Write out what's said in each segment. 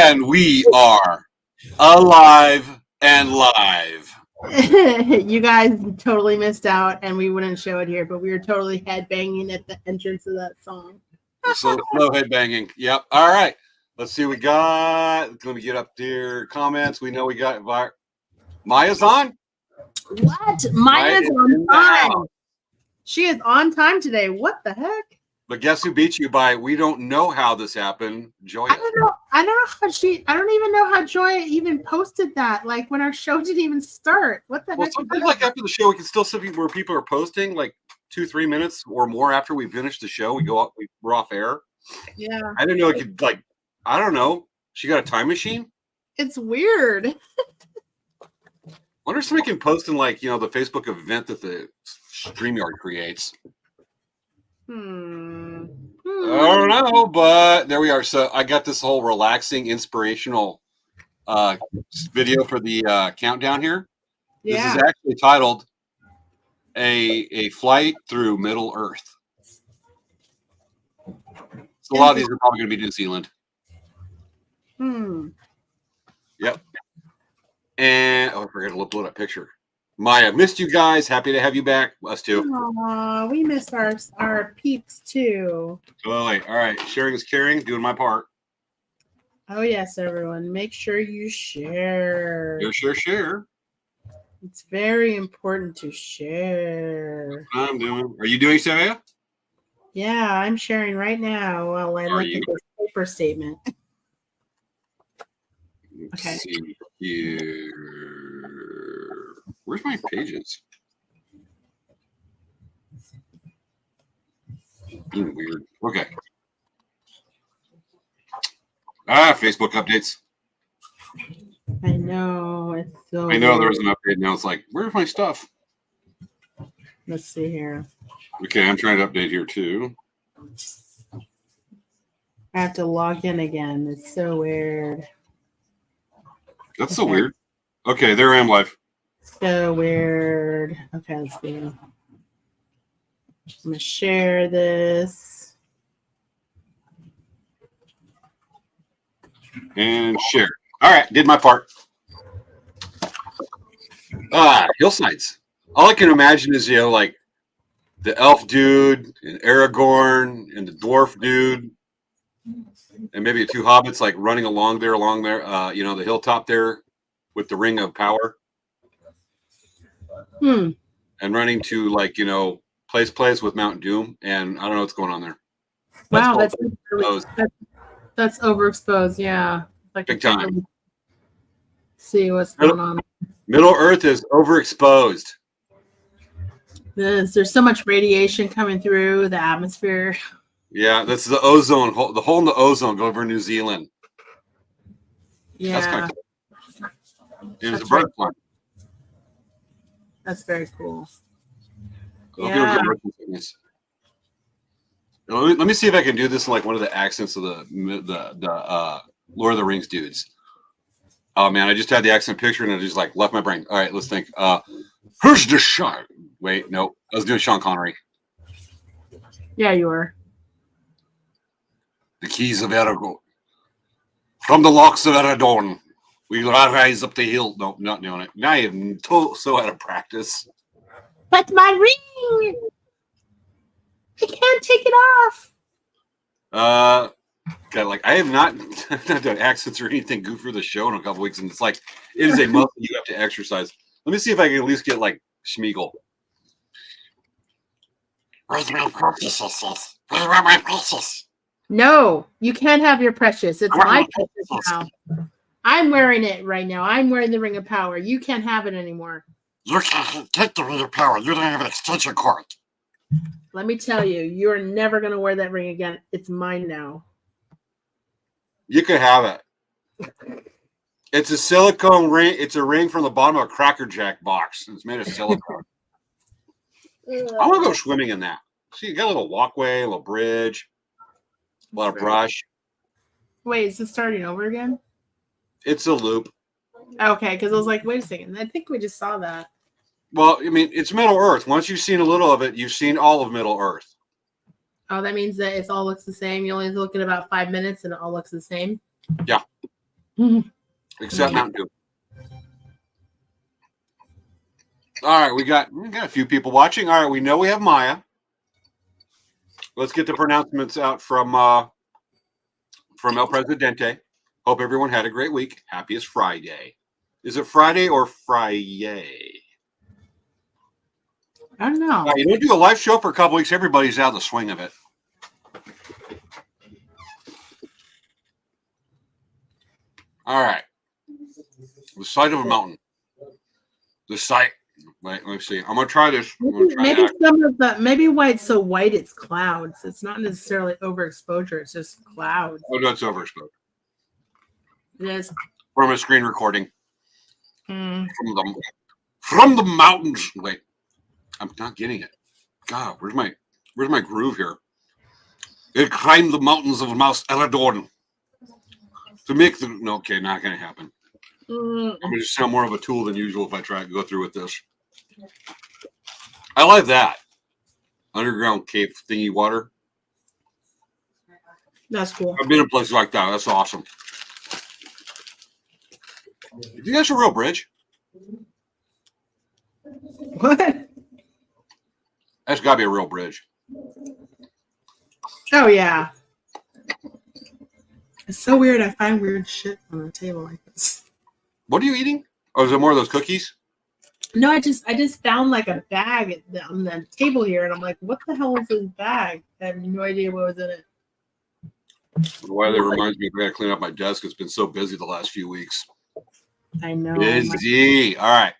And we are alive and live. You guys totally missed out, and we wouldn't show it here, but we were totally headbanging at the entrance of that song. So slow head banging. Yep. All right. Let's see what we got. Let me get up there. Comments. We know we got Maya's on. What? Maya's on time. She is on time today. What the heck? But guess who beat you by we don't know how this happened, Joya. I don't know how I don't even know how Joya even posted that. Like when our show didn't even start. What the heck? Sometimes like after the show, we can still see where people are posting like 2-3 minutes or more after we finish the show. We go up, we're off air. Yeah. I didn't know it could I don't know. She got a time machine? It's weird. Wonder if somebody can post in the Facebook event that the StreamYard creates. I don't know, but there we are. So I got this whole relaxing, inspirational video for the countdown here. Yeah. This is actually titled A Flight Through Middle Earth. So a lot of these are probably going to be New Zealand. Yep. And I forgot to upload a picture. Maya, missed you guys. Happy to have you back. Us too. Aww, we missed our peeps too. Totally. All right. Sharing is caring. Doing my part. Oh yes, everyone. Make sure you share. Share. It's very important to share. I'm doing. Are you doing, Svea? Yeah, I'm sharing right now while I look at this paper statement. Okay. Let's see here. Where's my pages? Weird. Okay. Facebook updates. I know. It's so. I know there was an update now. It's like, where's my stuff? Let's see here. Okay, I'm trying to update here too. I have to log in again. It's so weird. That's so weird. Okay, there I am live. So weird. Okay, let's see. I'm going to share this. And share. All right, did my part. Hillsides. All I can imagine is, like the elf dude and Aragorn and the dwarf dude and maybe the two hobbits like running along there, the hilltop there with the ring of power. And running to place with Mount Doom, and I don't know what's going on there. Wow, that's overexposed. Yeah, big time. See what's going on. Middle Earth is overexposed. There's so much radiation coming through the atmosphere. Yeah, that's the ozone hole. The hole in the ozone go over New Zealand. Yeah, that's kind of cool. It's a bird plant. That's very cool. Yeah. Let me see if I can do this in one of the accents of the Lord of the Rings dudes. Oh man, I just had the accent picture and I just left my brain. All right, let's think. Who's the Sean? Wait, no, I was doing Sean Connery. Yeah, you were. The keys of Aragorn. From the locks of Aragorn. We'll rise up the hill. No, not doing it. Now I am so out of practice. But my ring! I can't take it off. God, I have not done accents or anything good for the show in a couple weeks, and it's it is a muscle you have to exercise. Let me see if I can at least get Schmeagol. Where's my precious? Where are my precious? No, you can't have your precious. It's my precious now. I'm wearing it right now. I'm wearing the Ring of Power. You can't have it anymore. You can't take the Ring of Power. You don't have an extension cord. Let me tell you, you're never going to wear that ring again. It's mine now. You could have it. It's a silicone ring. It's a ring from the bottom of a Cracker Jack box. It's made of silicone. I want to go swimming in that. See, you got a little walkway, a little bridge, a lot of brush. Wait, is this starting over again? It's a loop. Okay, because I was like, wait a second. I think we just saw that. Well, I mean, it's Middle Earth. Once you've seen a little of it, you've seen all of Middle Earth. Oh, that means that it all looks the same. You only look at about 5 minutes and it all looks the same? Yeah. except Mountain Dew. All right, we got a few people watching. All right, we know we have Maya. Let's get the pronouncements out from El Presidente. Hope everyone had a great week. Happiest Friday. Is it Friday or Friday? I don't know. You don't do a live show for a couple weeks. Everybody's out of the swing of it. All right. The side of a mountain. The site. Wait, let me see. I'm gonna try this. Maybe why it's so white, it's clouds. It's not necessarily overexposure, it's just clouds. Oh, no, it's overexposed. It is. From a screen recording. Mm. From the mountains. Wait. I'm not getting it. God, where's my groove here? It climbed the mountains of Mount Eladorn to make the. No, okay, not gonna happen. I'm gonna just sound more of a tool than usual if I try to go through with this. I like that underground cave thingy water. That's cool. I've been in places like that. That's awesome. Do you think that's a real bridge? What? That's got to be a real bridge. Oh yeah. It's so weird. I find weird shit on a table like this. What are you eating? Oh, is it more of those cookies? No, I just found like a bag on the table here, and I'm like, what the hell is this bag? I have no idea what was in it. Why that reminds me, I got to clean up my desk. It's been so busy the last few weeks. I know. Busy. All right.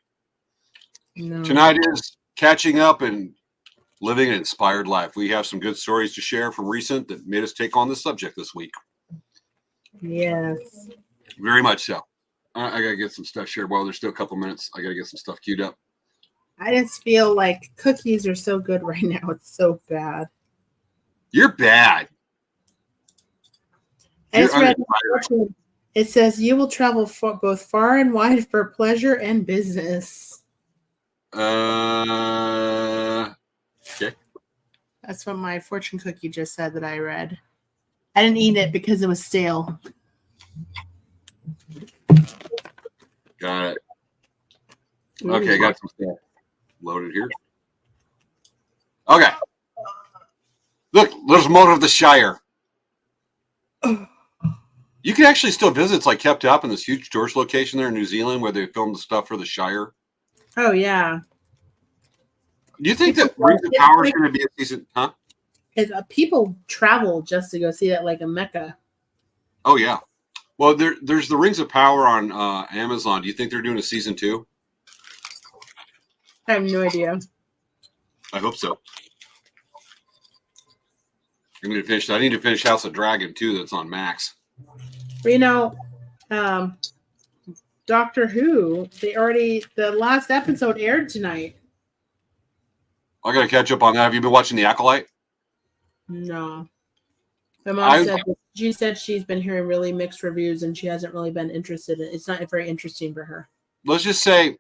No. Tonight is catching up and living an inspired life. We have some good stories to share from recent that made us take on this subject this week. Yes. Very much so. I got to get some stuff shared. Well, there's still a couple minutes. I got to get some stuff queued up. I just feel like cookies are so good right now. It's so bad. You're bad. It says you will travel both far and wide for pleasure and business. Okay. That's what my fortune cookie just said that I read. I didn't eat it because it was stale. Got it. Okay, got some stuff loaded here. Okay. Look, there's more of the Shire. You can actually still visit. It's like kept up in this huge tourist location there in New Zealand where they filmed the stuff for the Shire. Oh, yeah. Do you think that Rings of Power is going to be a decent, huh? People travel just to go see that like a Mecca. Oh, yeah. Well, there's the Rings of Power on Amazon. Do you think they're doing a season 2? I have no idea. I hope so. I need to finish House of Dragon too. That's on Max. You know, Doctor Who. The last episode aired tonight. I got to catch up on that. Have you been watching The Acolyte? No. My mom said she's been hearing really mixed reviews and she hasn't really been interested in it. It's not very interesting for her. Let's just say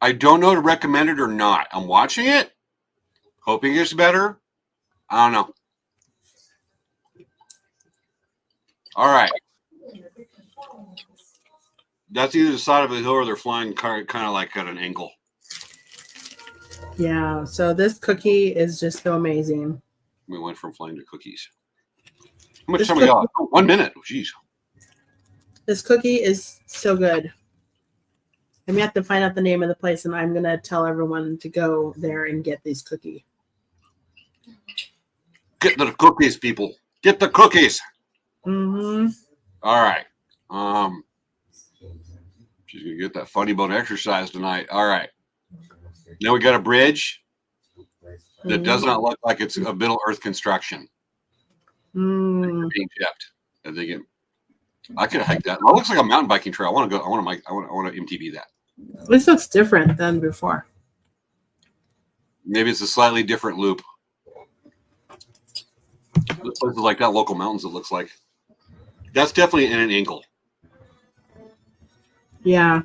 I don't know to recommend it or not. I'm watching it, hoping it gets better. I don't know. All right. That's either the side of a hill or they're flying kind of like at an angle. Yeah, so this cookie is just so amazing. We went from flying to cookies. How much time we got? Oh, 1 minute. Oh, jeez. This cookie is so good. I'm going to have to find out the name of the place, and I'm going to tell everyone to go there and get these cookies. Get the cookies, people. Get the cookies. Mm-hmm. All right. She's going to get that funny bone exercise tonight. All right. Now we got a bridge that does not look like it's a Middle Earth construction. Being kept. I could hike that. It looks like a mountain biking trail. I want to go. I want to MTV that. This looks different than before. Maybe it's a slightly different loop. Places like that, local mountains. It looks like that's definitely in an angle. Yeah.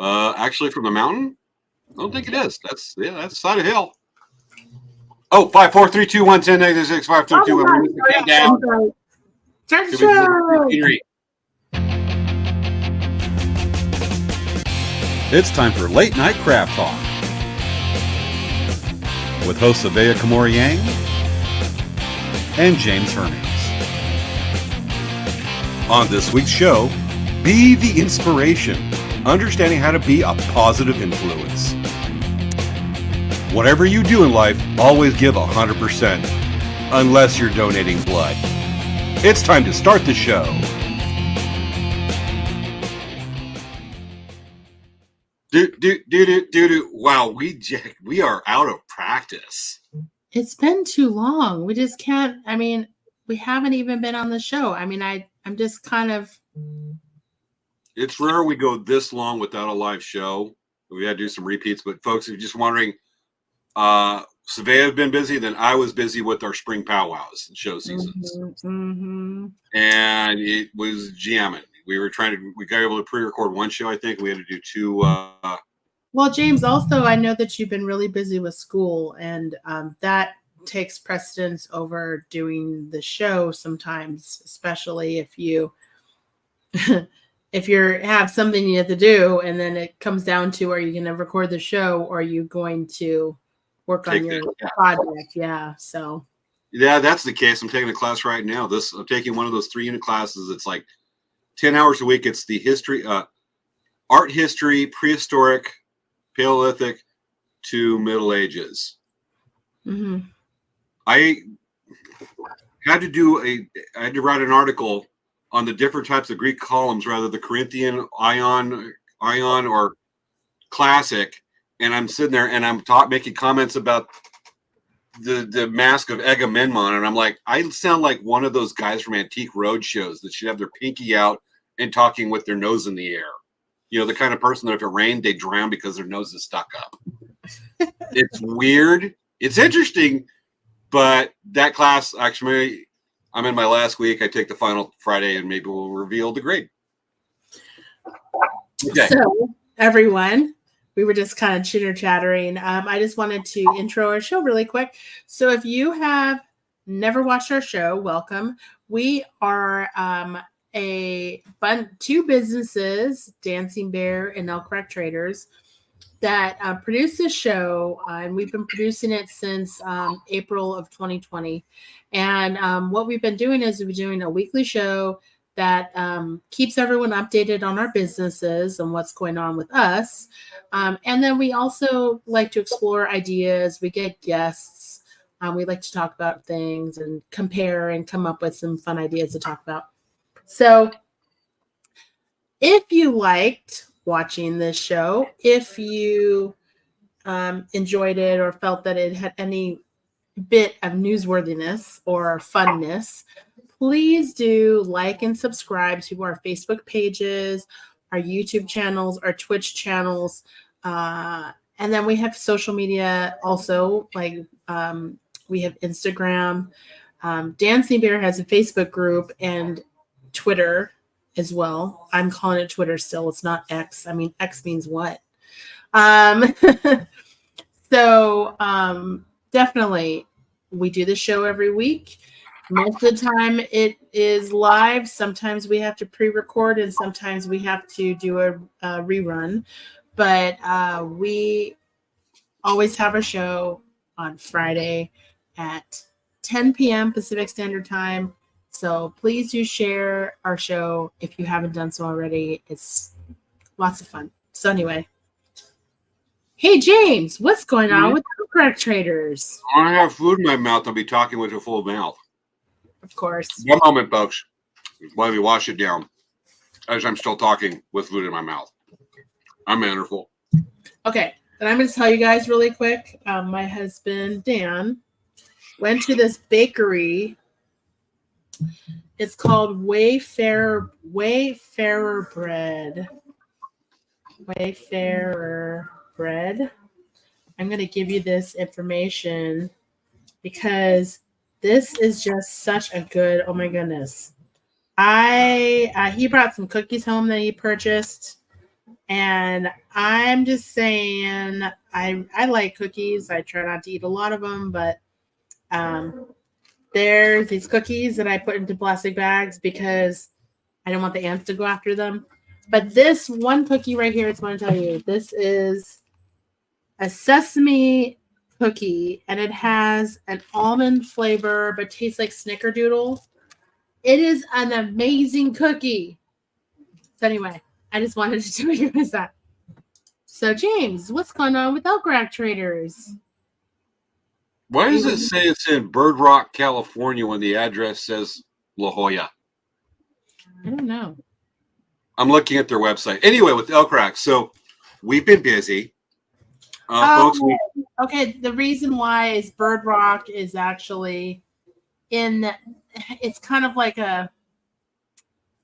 Actually, from the mountain, I don't think it is. That's the side of the hill. Oh, 5, 4, 3, 2, 1, 10, 9, 6, 5, 3, 2, 1. Start the show. It's time for Late Night Craft Talk with hosts Svea and James Hermes. On this week's show, be the inspiration, understanding how to be a positive influence. Whatever you do in life, always give 100%, unless you're donating blood. It's time to start the show. Wow, we are out of practice. It's been too long. We just can't. I mean, we haven't even been on the show. I mean, I'm just kind of. It's rare we go this long without a live show. We had to do some repeats, but folks, if you're just wondering, Svea had been busy, then I was busy with our spring powwows and show seasons. And it was jamming. We got able to pre-record one show, I think. We had to do two. Well, James, also, I know that you've been really busy with school, and that takes precedence over doing the show sometimes, especially if you have something you have to do, and then it comes down to, are you going to record the show, or are you going to work on your project? Yeah. So. Yeah, that's the case. I'm taking a class right now. I'm taking one of those 3-unit classes. It's like 10 hours a week. It's the history, art history, prehistoric, Paleolithic to Middle Ages. Mm-hmm. I had to write an article on the different types of Greek columns, rather the Corinthian, Ion, or Classic. And I'm sitting there and I'm making comments about the mask of Agamemnon, and I'm like, I sound like one of those guys from Antique Roadshows that should have their pinky out and talking with their nose in the air. You know, the kind of person that if it rained, they drown because their nose is stuck up. It's weird. It's interesting, but that class, actually, I'm in my last week. I take the final Friday, and maybe we'll reveal the grade. Okay. So, everyone, we were just kind of chitter-chattering. I just wanted to intro our show really quick. So if you have never watched our show, welcome. We are two businesses, Dancing Bear and Elk Rack Traders, that produce this show, and we've been producing it since April of 2020. And what we've been doing is we've been doing a weekly show that keeps everyone updated on our businesses and what's going on with us. And then we also like to explore ideas. We get guests. We like to talk about things and compare and come up with some fun ideas to talk about. So if you liked watching this show, if you enjoyed it or felt that it had any bit of newsworthiness or funness, please do like and subscribe to our Facebook pages, our YouTube channels, our Twitch channels. And then we have social media also, like we have Instagram. Dancing Bear has a Facebook group and Twitter as well. I'm calling it Twitter still. It's not X. I mean, X means what? So definitely, we do the show every week. Most of the time it is live. Sometimes we have to pre-record and sometimes we have to do a rerun. But we always have a show on Friday at 10 p.m. Pacific Standard Time. So please do share our show if you haven't done so already. It's lots of fun. So anyway. Hey, James, what's going on with Elk Rack Traders? I have food in my mouth. I'll be talking with a full mouth. Of course. One moment, folks. While we wash it down, as I'm still talking with food in my mouth. I'm mannerful. Okay, and I'm going to tell you guys really quick. My husband, Dan, went to this bakery. It's called Wayfarer Bread. Wayfarer Bread. I'm going to give you this information because this is just such a good, oh my goodness. He brought some cookies home that he purchased, and I'm just saying I like cookies. I try not to eat a lot of them, but there's these cookies that I put into plastic bags because I don't want the ants to go after them. But this one cookie right here, I just want to tell you, this is a sesame cookie, and it has an almond flavor, but tastes like snickerdoodle. It is an amazing cookie. So anyway, I just wanted to tell you guys that. So James, what's going on with Elk Rack Traders? Why does it say it's in Bird Rock, California, when the address says La Jolla? I don't know. I'm looking at their website. Anyway, with Elk Rack, so we've been busy. Folks, okay. The reason why is Bird Rock is actually it's kind of like a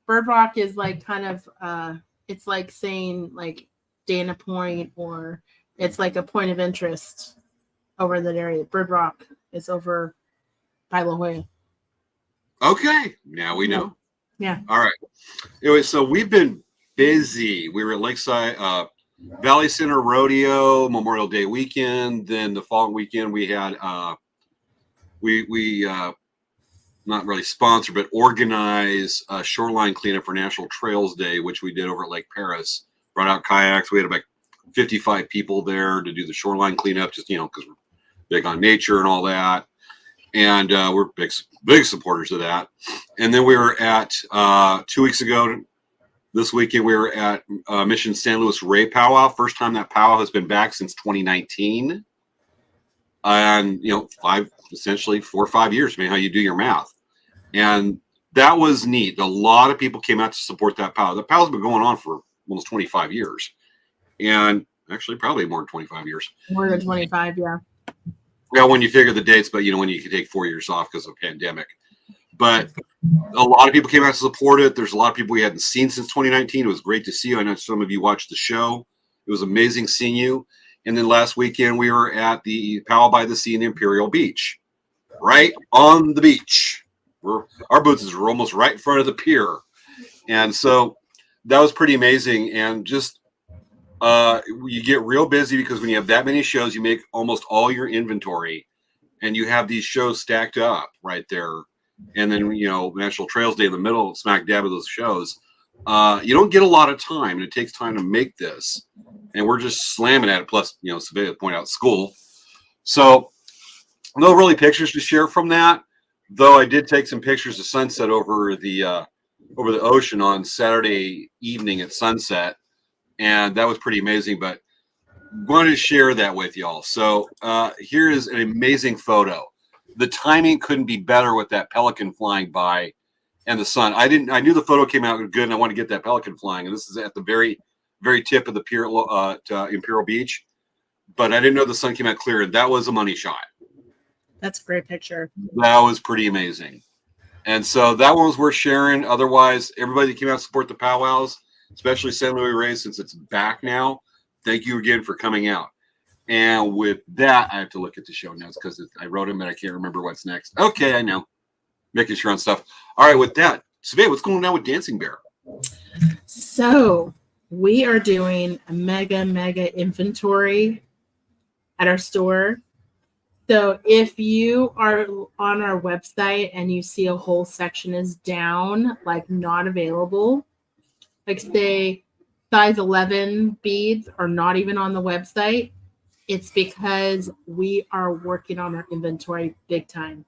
Bird Rock is like kind of it's like saying like Dana Point, or it's like a point of interest over that area. Bird Rock is over by La Jolla. Okay, now we know. Yeah. All right. Anyway, so we've been busy. We were at Lakeside Valley Center Rodeo Memorial Day weekend. Then the following weekend we had we not really sponsored but organized a shoreline cleanup for National Trails Day, which we did over at Lake Paris. Brought out kayaks. We had about 55 people there to do the shoreline cleanup, just because we're big on nature and all that. And we're big supporters of that. And then we were at 2 weeks ago, this weekend, we were at Mission San Luis Rey Powwow. First time that powwow has been back since 2019. And, essentially 4 or 5 years, depending how you do your math. And that was neat. A lot of people came out to support that powwow. The powwow's been going on for almost 25 years. And actually probably more than 25 years. More than 25, yeah. Yeah, when you figure the dates, but when you can take 4 years off because of the pandemic. But a lot of people came out to support it. There's a lot of people we hadn't seen since 2019. It was great to see you. I know some of you watched the show. It was amazing seeing you. And then last weekend we were at the Powwow by the Sea in Imperial Beach, right on the beach. Our booths were almost right in front of the pier, and so that was pretty amazing. And just you get real busy because when you have that many shows, you make almost all your inventory, and you have these shows stacked up right there. And then National Trails Day in the middle, smack dab of those shows. You don't get a lot of time, and it takes time to make this. And we're just slamming at it. Plus, Svea pointed out school. So no really pictures to share from that, though I did take some pictures of sunset over the ocean on Saturday evening at sunset. And that was pretty amazing, but wanted to share that with y'all. So here is an amazing photo. The timing couldn't be better with that pelican flying by and the sun. I knew the photo came out good, and I wanted to get that pelican flying. And this is at the very, very tip of the pier to Imperial Beach. But I didn't know the sun came out clear, and that was a money shot. That's a great picture. That was pretty amazing. And so that one was worth sharing. Otherwise, everybody that came out to support the powwows, especially San Luis Rey, since it's back now, thank you again for coming out. And with that, I have to look at the show notes because I wrote them and I can't remember what's next. Okay, I know. Making sure on stuff. All right, with that, Svea, what's going on with Dancing Bear? So we are doing a mega inventory at our store. So if you are on our website and you see a whole section is down, like not available, like say size 11 beads are not even on the website, it's because we are working on our inventory big time.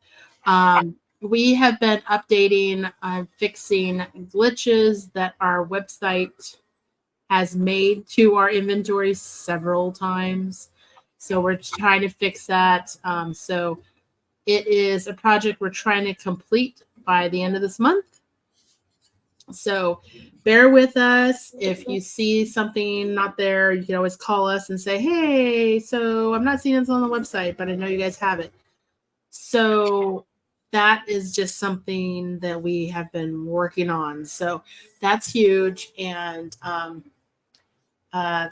We have been updating, fixing glitches that our website has made to our inventory several times. So we're trying to fix that. So it is a project we're trying to complete by the end of this month. So bear with us. If you see something not there, you can always call us and say, hey, so I'm not seeing this on the website, but I know you guys have it. So that is just something that we have been working on. So that's huge. And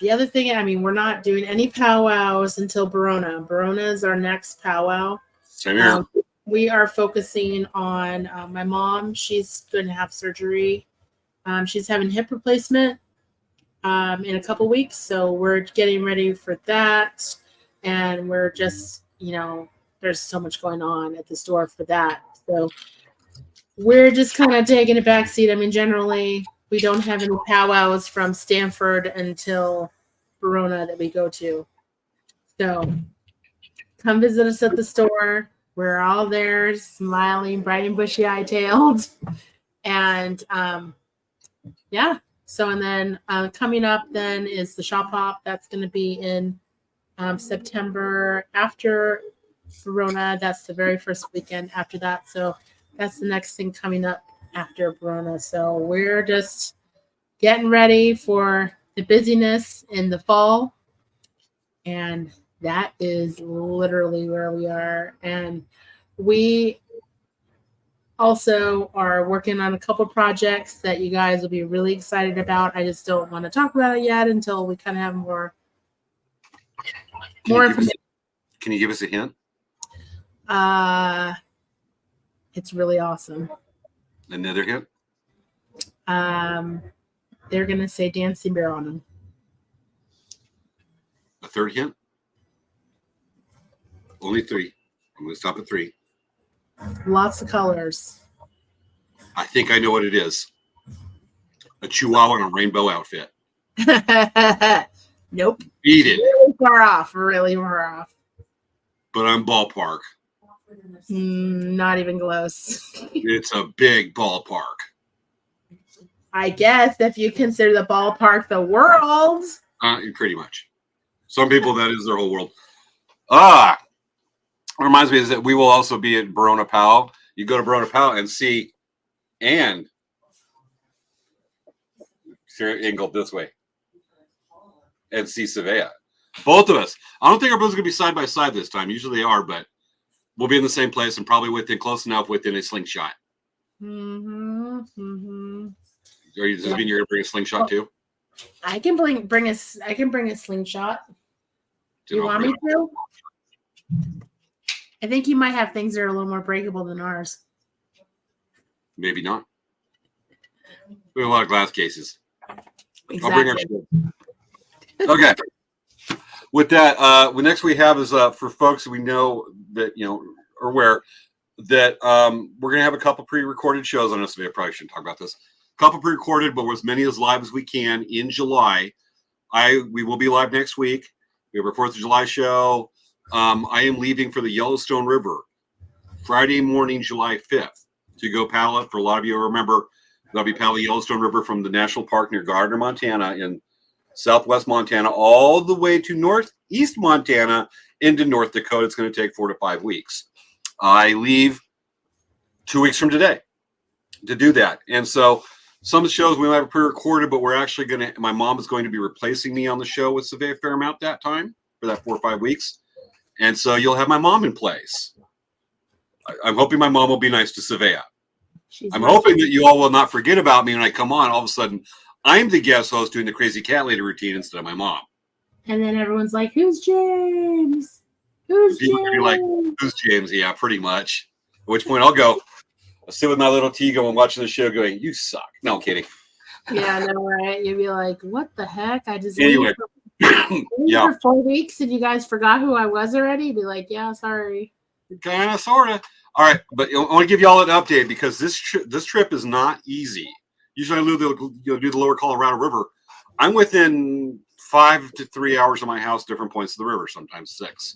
the other thing, we're not doing any powwows until Verona. Verona is our next powwow. Same here. We are focusing on my mom. She's going to have surgery. She's having hip replacement in a couple weeks. So we're getting ready for that. And we're just, there's so much going on at the store for that. So we're just kind of taking a backseat. I mean, generally, we don't have any powwows from Stanford until Verona that we go to. So come visit us at the store. We're all there, smiling, bright and bushy-tailed. And yeah. So, and then coming up then is the Shop Hop. That's going to be in September after Verona. That's the very first weekend after that. So that's the next thing coming up after Verona. So we're just getting ready for the busyness in the fall. And that is literally where we are. And we also are working on a couple projects that you guys will be really excited about. I just don't want to talk about it yet until we kind of have more information. Can you give us a hint? It's really awesome. Another hint? They're gonna say Dancing Bear on them. A third hint? Only 3. I'm gonna stop at 3. Lots of colors. I think I know what it is. A chihuahua in a rainbow outfit. Nope. Beat it. Really far off. Really far off. But I'm ballpark. Not even close. It's a big ballpark. I guess if you consider the ballpark the world. Pretty much. Some people, that is their whole world. Reminds me is that we will also be at Verona Powell. You go to Verona Powell and see and angled this way and see Svea. Both of us. I don't think our boats are going to be side by side this time. Usually they are, but we'll be in the same place and probably close enough within a slingshot. Does this mean you're going to bring a slingshot too? I can bring a slingshot. Do you want me to? I think you might have things that are a little more breakable than ours. Maybe not. We have a lot of glass cases. Exactly. I'll bring our shield. Okay. With that, what next we have is for folks we know that are aware that we're going to have a couple pre-recorded shows on this. I probably shouldn't talk about this. A couple pre-recorded, but as many as live as we can in July. We will be live next week. We have our 4th of July show. I am leaving for the Yellowstone River Friday morning, July 5th, to go paddle it. For a lot of you who remember, I'll be paddling Yellowstone River from the national park near Gardner, Montana, in southwest Montana, all the way to northeast Montana into North Dakota. It's going to take 4 to 5 weeks. I leave 2 weeks from today to do that. And so some of the shows we might have pre-recorded, but we're actually my mom is going to be replacing me on the show with Svea Fairmount that time for that 4 or 5 weeks. And so you'll have my mom in place. I'm hoping my mom will be nice to Svea. I'm hoping that you all will not forget about me when I come on. All of a sudden, I'm the guest host doing the crazy cat lady routine instead of my mom. And then everyone's like, "Who's James? Who's People James?" be like, "Who's James?" Yeah, pretty much. At which point I'll sit with my little tea going, watching the show going, "You suck." No, I'm kidding. Yeah, I know, right? You'd be like, "What the heck? I just Anyway. leave for 4 weeks and you guys forgot who I was already?" You'd be like, "Yeah, sorry." Kind of, sort of. All right, but I want to give you all an update because this trip is not easy. Usually I do the lower Colorado River. I'm within 5 to 3 hours of my house, different points of the river, sometimes 6.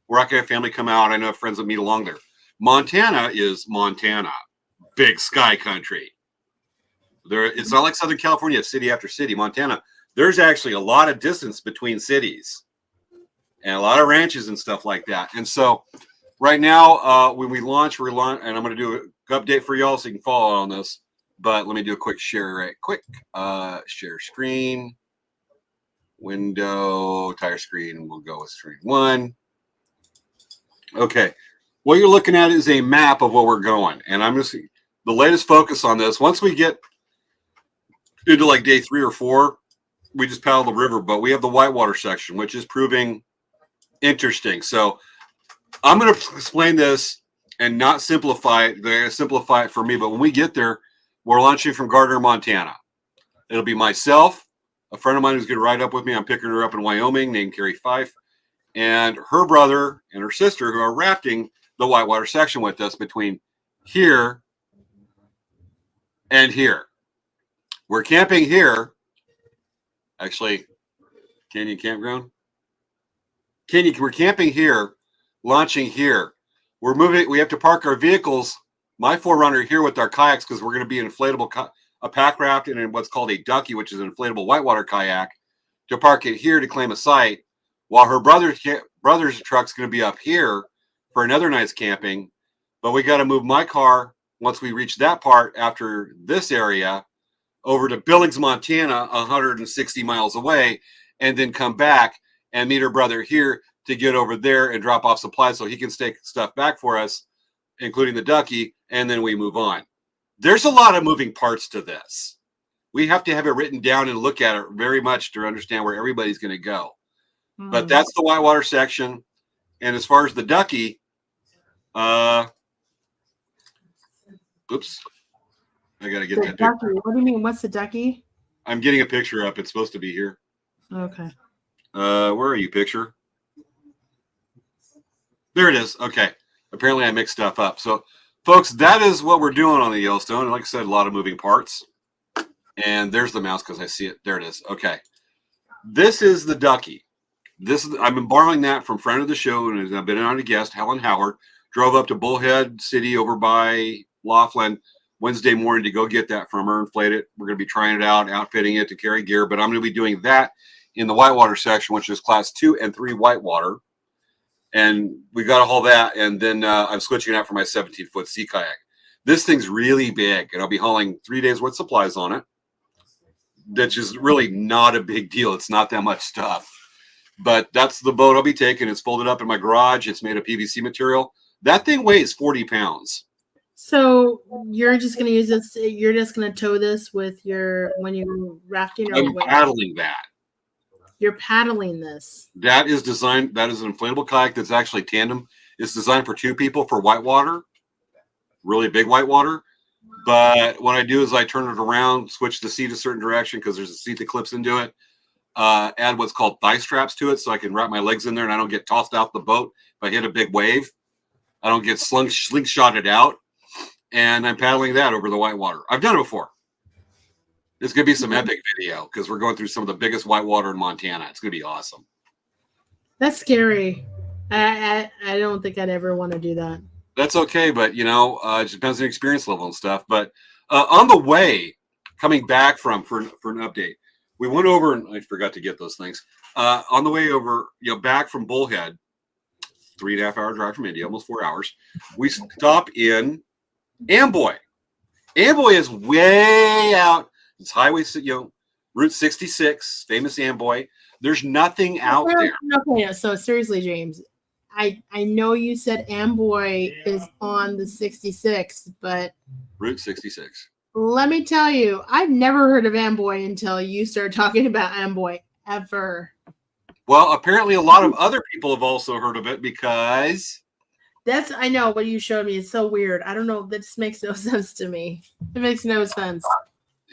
We're not going to have family come out. I know friends that meet along there. Montana is Montana, big sky country. It's not like Southern California, city after city. Montana, there's actually a lot of distance between cities and a lot of ranches and stuff like that. And so right now, when we launch, and I'm going to do an update for y'all so you can follow on this. But let me do a quick share right quick. Share screen, window, tire screen, and we'll go with screen 1. Okay. What you're looking at is a map of where we're going. And I'm just the latest focus on this. Once we get into like day 3 or 4, we just paddle the river. But we have the whitewater section, which is proving interesting. So I'm going to explain this and not simplify it. They're going to simplify it for me. But when we get there, we're launching from Gardner, Montana. It'll be myself, a friend of mine who's going to ride up with me. I'm picking her up in Wyoming, named Carrie Fife, and her brother and her sister who are rafting the whitewater section with us between here, and here. We're camping here. Actually, Canyon Campground. We're camping here, launching here. We're moving. We have to park our vehicles. My Forerunner here with our kayaks because we're going to be an inflatable a pack raft and in what's called a ducky, which is an inflatable whitewater kayak, to park it here to claim a site, while her brother's truck's going to be up here for another night's camping. But we got to move my car once we reach that part after this area over to Billings, Montana, 160 miles away, and then come back and meet her brother here to get over there and drop off supplies so he can take stuff back for us, including the ducky, and then we move on. There's a lot of moving parts to this. We have to have it written down and look at it very much to understand where everybody's going to go. But that's the whitewater section. And as far as the ducky, oops, I got to get that picture. What do you mean? What's the ducky? I'm getting a picture up. It's supposed to be here. Okay. Where are you, picture? There it is. Okay. Apparently I mixed stuff up. So, folks, that is what we're doing on the Yellowstone. And like I said, a lot of moving parts. And there's the mouse because I see it. There it is. Okay. This is the ducky. I've been borrowing that from friend of the show, and I've been on a guest, Helen Howard. Drove up to Bullhead City over by Laughlin Wednesday morning to go get that from her, inflate it. We're going to be trying it out, outfitting it to carry gear, but I'm going to be doing that in the whitewater section, which is class 2 and 3 whitewater. And we got all that, and then I'm switching out for my 17-foot sea kayak. This thing's really big, and I'll be hauling 3 days worth of supplies on it. That's just really not a big deal. It's not that much stuff. But that's the boat I'll be taking. It's folded up in my garage. It's made of PVC material. That thing weighs 40 pounds. So you're just going to use this. You're just going to tow this with when you're rafting. I'm paddling that. You're paddling this. That is designed. That is an inflatable kayak that's actually tandem. It's designed for 2 people for whitewater, really big whitewater. But what I do is I turn it around, switch the seat a certain direction because there's a seat that clips into it. Add what's called thigh straps to it so I can wrap my legs in there and I don't get tossed out the boat if I hit a big wave. I don't get slingshotted out. And I'm paddling that over the whitewater. I've done it before. It's going to be some epic video because we're going through some of the biggest whitewater in Montana. It's going to be awesome. That's scary. I don't think I'd ever want to do that. That's okay, but, it just depends on the experience level and stuff. But on the way, coming back for an update, we went over, and I forgot to get those things. On the way over, back from Bullhead, 3.5-hour drive from India, almost 4 hours, we stop in Amboy. Amboy is way out. It's highway, Route 66, famous Amboy. There's nothing out there. Okay, so seriously, James, I know you said Amboy is on the 66, but Route 66. Let me tell you, I've never heard of Amboy until you started talking about Amboy ever. Well, apparently a lot of other people have also heard of it because I know what you showed me. It's so weird. I don't know. That just makes no sense to me. It makes no sense.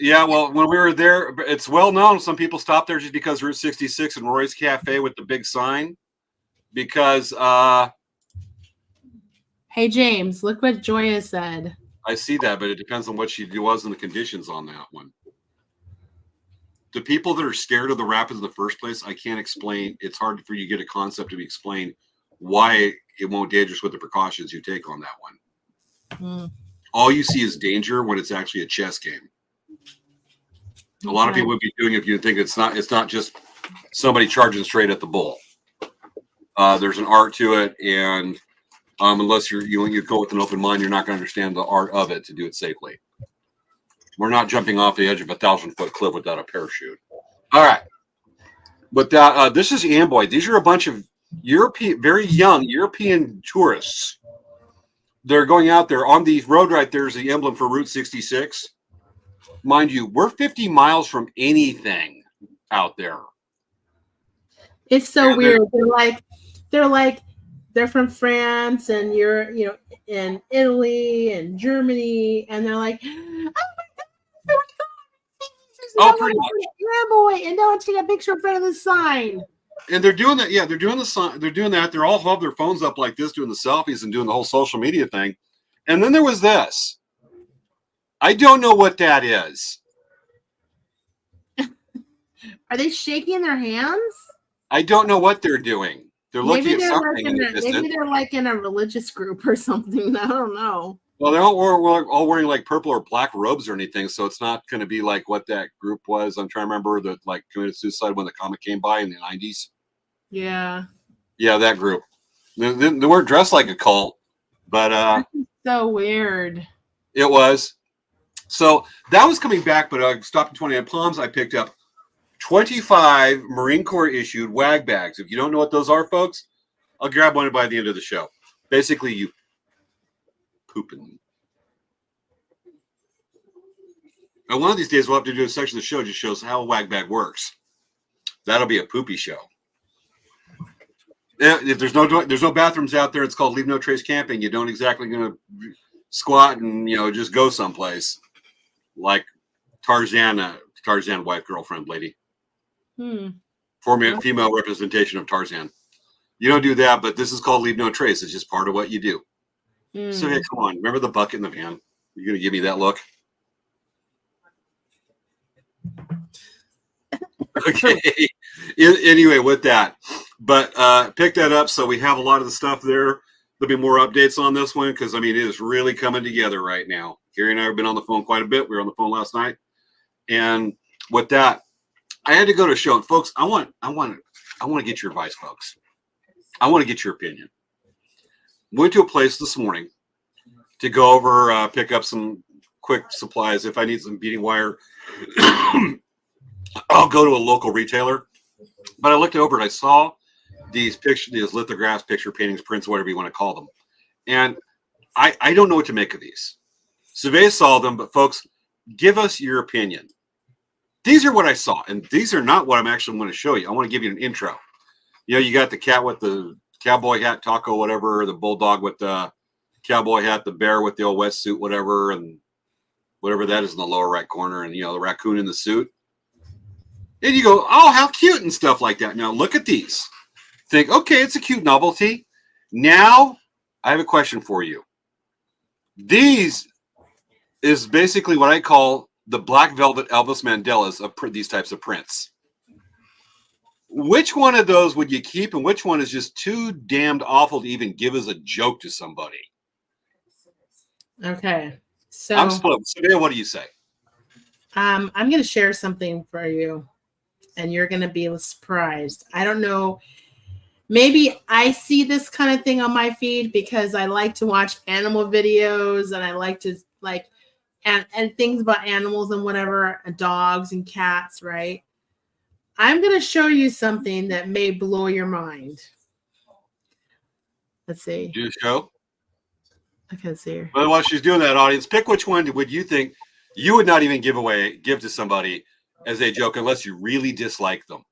Yeah, well, when we were there, it's well known. Some people stop there just because Route 66 and Roy's Cafe with the big sign. Because, hey, James, look what Joya said. I see that, but it depends on what she was and the conditions on that one. The people that are scared of the rapids in the first place, I can't explain. It's hard for you to get a concept to explain why it won't be dangerous with the precautions you take on that one. All you see is danger when it's actually a chess game. A lot of people would be doing it if you think it's not just somebody charging straight at the bull. There's an art to it, and unless you go with an open mind, you're not going to understand the art of it to do it safely. We're not jumping off the edge of a 1,000-foot cliff without a parachute. All right, but this is Amboy. These are a bunch of very young European tourists. They're going out there on the road right there is the emblem for Route 66. Mind you, we're 50 miles from anything out there. It's so weird. They're from France and you're in Italy and Germany, and they're like, oh pretty much. Boy, and now take a picture in front of the sign. And they're doing that. Yeah, they're doing the sign. They're doing that. They're all have their phones up like this, doing the selfies and doing the whole social media thing. And then there was this. I don't know what that is. Are they shaking their hands? I don't know what they're doing. They're looking at something like in the distance. maybe they're like in a religious group or something. I don't know. Well, they're all wearing like purple or black robes or anything, so it's not going to be like what that group was. I'm trying to remember that like committed suicide when the comic came by in the 90s. Yeah. Yeah, that group. They weren't dressed like a cult, but so weird. It was. So that was coming back, but I stopped at 29 Palms. I picked up 25 Marine Corps issued WAG bags. If you don't know what those are, folks, I'll grab one by the end of the show. Basically, you pooping. And one of these days, we'll have to do a section of the show that just shows how a WAG bag works. That'll be a poopy show. If there's no bathrooms out there, it's called Leave No Trace Camping. You don't exactly going to squat and just go someplace like Tarzan wife, girlfriend, lady. Female representation of Tarzan. You don't do that, but this is called Leave No Trace. It's just part of what you do. So hey, come on. Remember the bucket in the van? You're going to give me that look? Okay. Anyway, with that, but pick that up. So we have a lot of the stuff there. There'll be more updates on this one because I mean it is really coming together right now. Gary and I have been on the phone quite a bit. We were on the phone last night, and with that, I had to go to a show. And folks, I want to get your advice, folks. I want to get your opinion. Went to a place this morning to go over pick up some quick supplies. If I need some beading wire, I'll go to a local retailer. But I looked over and I saw these lithographs, picture paintings, prints, whatever you want to call them. And I don't know what to make of these. Svea saw them, but folks, give us your opinion. These are what I saw, and these are not what I'm actually going to show you. I want to give you an intro. You got the cat with the cowboy hat, taco, whatever, the bulldog with the cowboy hat, the bear with the old wetsuit, whatever, and whatever that is in the lower right corner, and the raccoon in the suit. And you go, oh, how cute and stuff like that. Now look at these. Think, okay, it's a cute novelty. Now I have a question for you. These is basically what I call the black velvet Elvis Mandelas of these types of prints. Which one of those would you keep, and which one is just too damned awful to even give as a joke to somebody? Okay, so I'm split. Svea, what do you say? I'm going to share something for you, and you're going to be surprised. I don't know. Maybe I see this kind of thing on my feed because I like to watch animal videos, and I like to and things about animals and whatever, and dogs and cats, right? I'm going to show you something that may blow your mind. Let's see. Do you show? I can see her. Well, while she's doing that, audience, pick which one would you think you would not even give to somebody as a joke unless you really dislike them.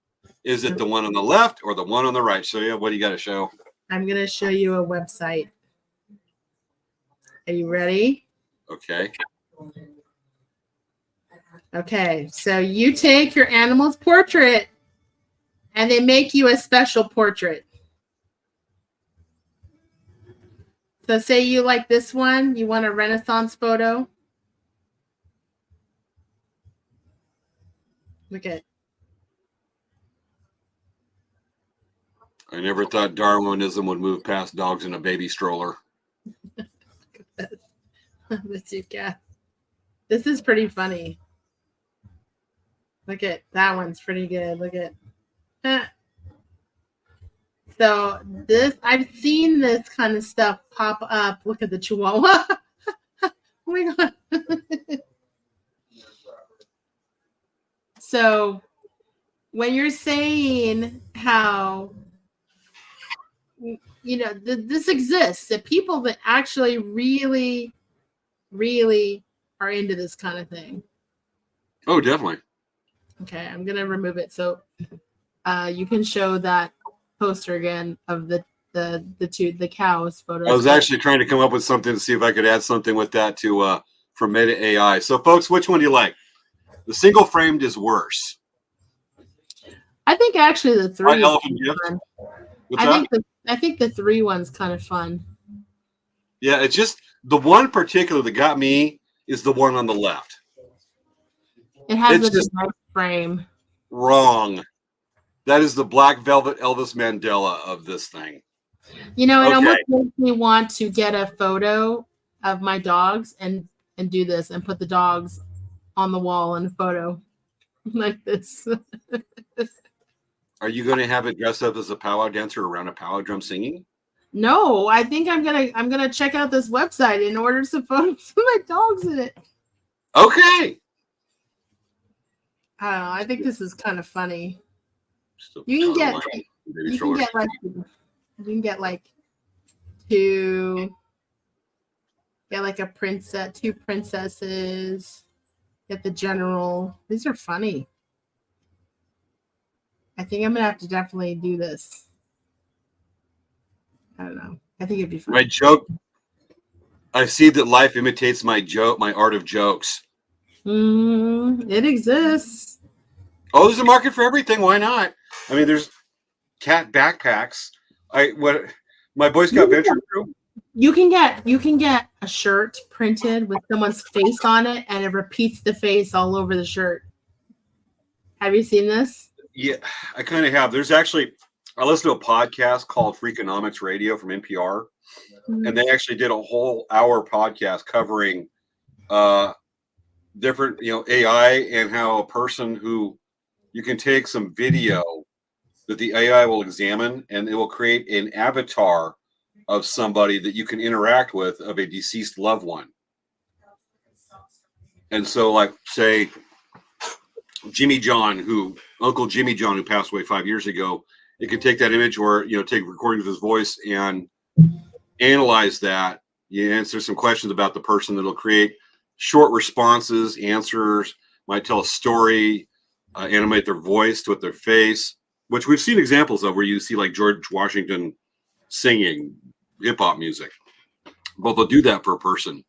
Is it the one on the left or the one on the right? So yeah, what do you got to show? I'm going to show you a website. Are you ready? Okay. Okay, so you take your animal's portrait and they make you a special portrait. So say you like this one, you want a Renaissance photo. Look at. I never thought Darwinism would move past dogs in a baby stroller. That's your cat. This is pretty funny. Look at that one's pretty good. Look at. So this, I've seen this kind of stuff pop up. Look at the Chihuahua. Oh my God. So when you're saying how, this exists, that people that actually really, really are into this kind of thing. Oh, definitely. Okay, I'm going to remove it. So you can show that poster again of the cows photos. I was actually trying to come up with something to see if I could add something with that to from Meta AI. So, folks, which one do you like? The single framed is worse. I think actually the three. Elephant gift. I think the 3 one's kind of fun. Yeah, it's just the one particular that got me is the one on the left. It has It's such a just nice frame. wrong. That is the black velvet Elvis Mandela of this thing. You know, it Okay. almost makes me want to get a photo of my dogs and do this and put the dogs on the wall in a photo like this. Are you going to have it dressed up as a powwow dancer around a powwow drum singing? No, I think I'm gonna check out this website and order some photos of my dogs in it. Okay. I don't know. I think this is kind of funny. Just a You can ton of get money, baby you can strollers. get like two, get like a princess, two princesses, get the general. These are funny. I think I'm gonna have to definitely do this. I don't know. I think it'd be fun. My joke. I see that life imitates my joke, my art of jokes. It exists. Oh, there's a market for everything. Why not? I mean, there's cat backpacks. My Boy Scout Venture Crew. You can get a shirt printed with someone's face on it, and it repeats the face all over the shirt. Have you seen this? Yeah, I kind of have. There's actually, I listened to a podcast called Freakonomics Radio from NPR, and they actually did a whole hour podcast covering different, AI and how a person who you can take some video that the AI will examine and it will create an avatar of somebody that you can interact with of a deceased loved one. And so, like, say, Uncle Jimmy John, who passed away 5 years ago, it can take that image or, take recordings of his voice and analyze that. You answer some questions about the person that'll create short responses, answers, might tell a story, animate their voice with their face, which we've seen examples of where you see like George Washington singing hip hop music. But they'll do that for a person.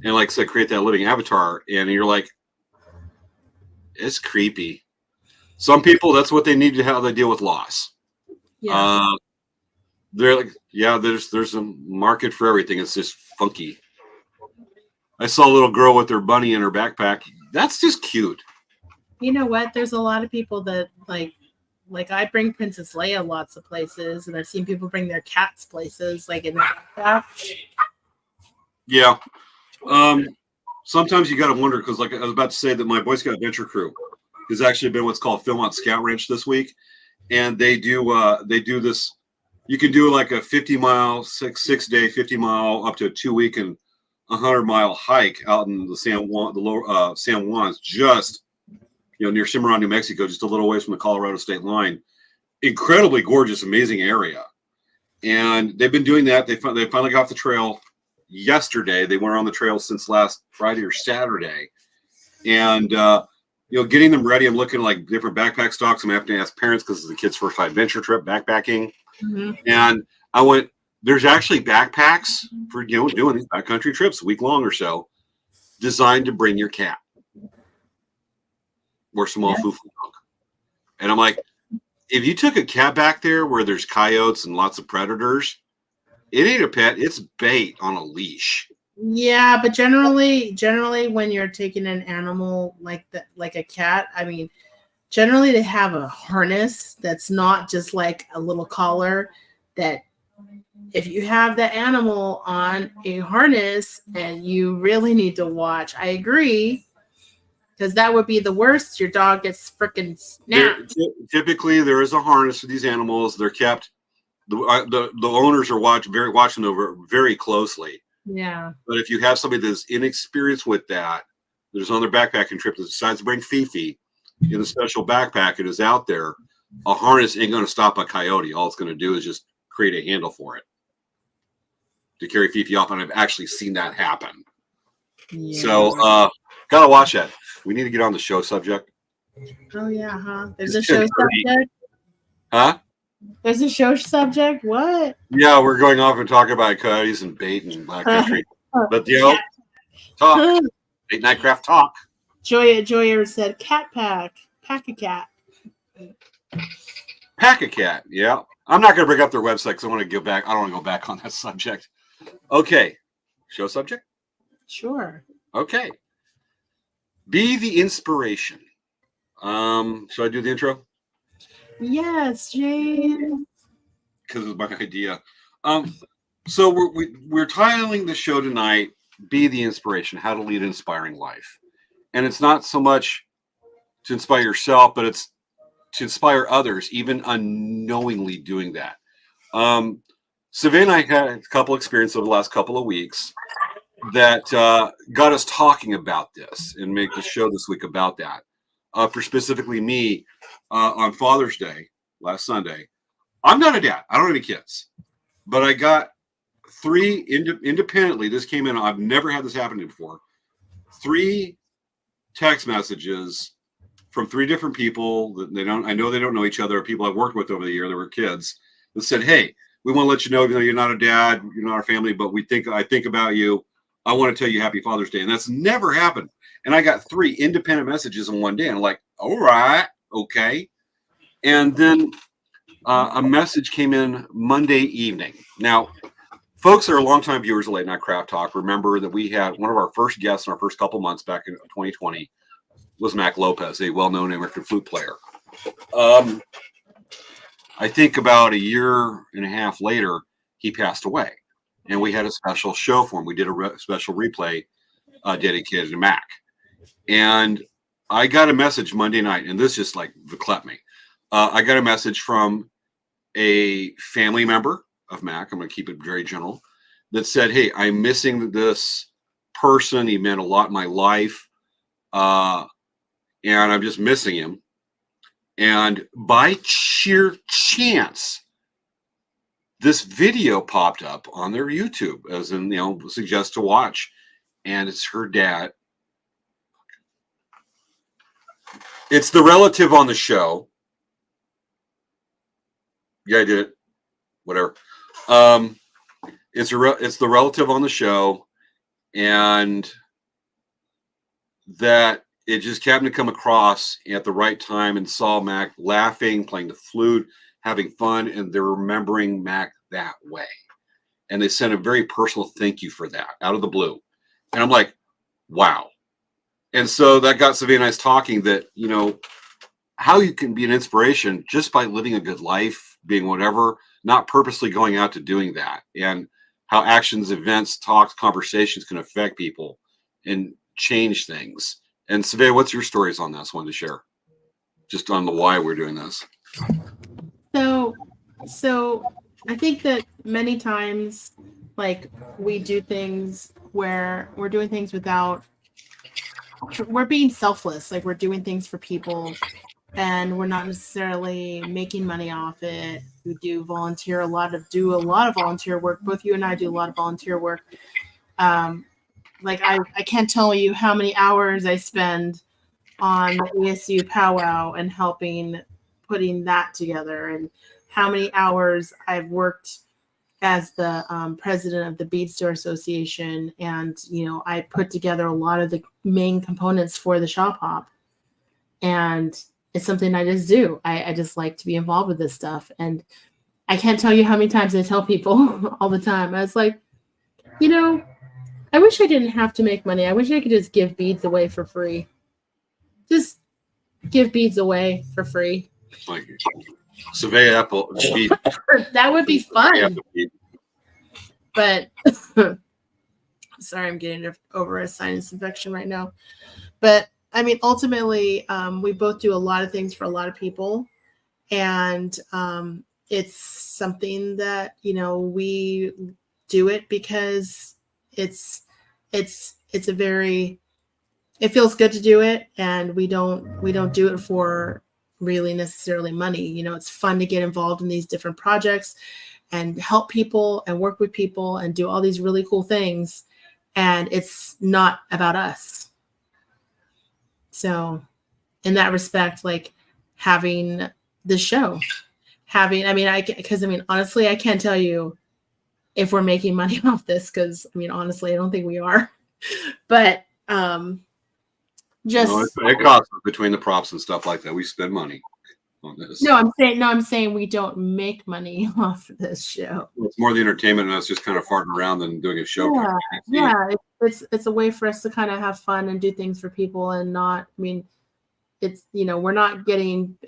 And like I said, create that living avatar. And you're like, it's creepy. Some people, that's what they need to how they deal with loss. Yeah. They're like, yeah, there's a market for everything. It's just funky. I saw a little girl with her bunny in her backpack. That's just cute. You know what? There's a lot of people that like I bring Princess Leia lots of places, and I've seen people bring their cats places, like in the backpack. Yeah. Sometimes you got to wonder because, like I was about to say, that my Boy Scout Adventure Crew has actually been what's called Philmont Scout Ranch this week, and they do this. You can do like a 50-mile, six day, 50-mile up to a 2-week and 100-mile hike out in the San Juans, just near Cimarron, New Mexico, just a little ways from the Colorado state line. Incredibly gorgeous, amazing area, and they've been doing that. They finally got off the trail yesterday. They weren't on the trail since last Friday or Saturday, and getting them ready. I'm looking at like different backpack stocks. I'm having to ask parents because it's the kids' first adventure trip backpacking, and I went. There's actually backpacks for doing these backcountry trips, a week long or so, designed to bring your cat or small foo-foo dog. And I'm like, if you took a cat back there where there's coyotes and lots of predators, it ain't a pet, it's bait on a leash. Yeah, but generally when you're taking an animal like a cat, I mean, generally they have a harness that's not just like a little collar. That if you have the animal on a harness, and you really need to watch. I agree, because that would be the worst. Your dog gets freaking snapped. Typically, there is a harness for these animals. They're kept. The owners are watching over very closely. Yeah. But if you have somebody that's inexperienced with that, there's on their backpacking trip that decides to bring Fifi in a special backpack and is out there, a harness ain't going to stop a coyote. All it's going to do is just create a handle for it to carry Fifi off. And I've actually seen that happen. Yeah. So, gotta watch that. We need to get on the show subject. Oh yeah, huh? There's a show subject. Huh? There's a show subject. What? Yeah, we're going off and talking about coyotes and bait and backcountry. But talk. Late night craft talk. Joya said cat pack a cat. Pack a cat. Yeah. I'm not going to bring up their website because I want to go back. I don't want to go back on that subject. Okay. Show subject? Sure. Okay. Be the inspiration. Should I do the intro? Yes, James. Because it's my idea. So we're titling the show tonight, Be the Inspiration, How to Lead an Inspiring Life. And it's not so much to inspire yourself, but it's to inspire others, even unknowingly doing that. Svea and I had a couple experiences over the last couple of weeks that got us talking about this and make the show this week about that. For specifically me, on Father's Day, last Sunday, I'm not a dad. I don't have any kids, but I got three independently. This came in. I've never had this happen before. 3 text messages from 3 different people that I know they don't know each other. People I've worked with over the year that were kids that said, "Hey, we want to let you know, even though you're not a dad, you're not our family, but I think about you. I want to tell you Happy Father's Day." And that's never happened. And I got 3 independent messages in one day. And I'm like, all right, okay. And then a message came in Monday evening. Now, folks that are longtime viewers of Late Night Craft Talk remember that we had one of our first guests in our first couple months back in 2020 was Mac Lopez, a well-known American flute player. I think about a year and a half later, he passed away. And we had a special show for him. We did a special replay dedicated to Mac. And I got a message Monday night, and this just like clept me. I got a message from a family member of Mac. I'm going to keep it very general. That said, "Hey, I'm missing this person. He meant a lot in my life. And I'm just missing him." And by sheer chance, this video popped up on their YouTube, as in, suggest to watch. And it's her dad. It's the relative on the show. Yeah, I did it. Whatever. It's the relative on the show, and that it just happened to come across at the right time and saw Mac laughing, playing the flute, having fun, and they're remembering Mac that way. And they sent a very personal thank you for that out of the blue. And I'm like, wow. And so that got Svea and I talking that, how you can be an inspiration just by living a good life, being whatever, not purposely going out to doing that, and how actions, events, talks, conversations can affect people and change things. And Svea, what's your stories on this one to share? Just on the why we're doing this. So I think that many times, like, we do things where we're doing things we're being selfless. Like, we're doing things for people and we're not necessarily making money off it. We do volunteer a lot of volunteer work. Both you and I do a lot of volunteer work. Like, I can't tell you how many hours I spend on the ASU powwow and putting that together, and how many hours I've worked as the president of the Bead Store Association. And, I put together a lot of the main components for the shop hop. And it's something I just do. I just like to be involved with this stuff. And I can't tell you how many times I tell people all the time. I was like, I wish I didn't have to make money. I wish I could just give beads away for free. Just give beads away for free. Like Svea Apple bead. That would be fun. But sorry, I'm getting over a sinus infection right now. But I mean, ultimately, we both do a lot of things for a lot of people. And it's something that, we do it because it feels good to do it, and we don't do it for really necessarily money. It's fun to get involved in these different projects and help people and work with people and do all these really cool things, and it's not about us. So in that respect, like, having the show, honestly, I can't tell you if we're making money off this, because honestly, I don't think we are. But it costs between the props and stuff like that. We spend money. on this. No, I'm saying we don't make money off of this show. It's more the entertainment and us just kind of farting around than doing a show. Yeah. It's a way for us to kind of have fun and do things for people and not. I mean, it's we're not getting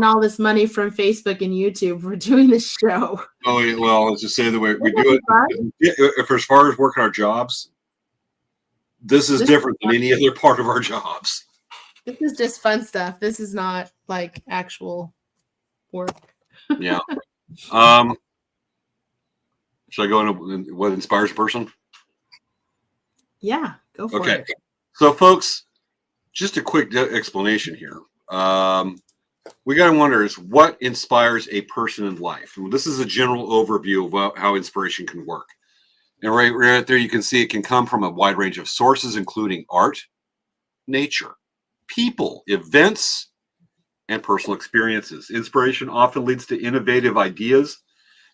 all this money from Facebook and YouTube for doing this show. Oh yeah, well, let's just say the way we do it. If as far as working our jobs, this is different than any other part of our jobs. This is just fun stuff. This is not like actual work. Yeah. Should I go into what inspires a person? Yeah, go for it. Okay. So, folks, just a quick explanation here. We got to wonder is what inspires a person in life. Well, this is a general overview of how inspiration can work. And right there, you can see it can come from a wide range of sources, including art, nature, people, events, and personal experiences. Inspiration often leads to innovative ideas,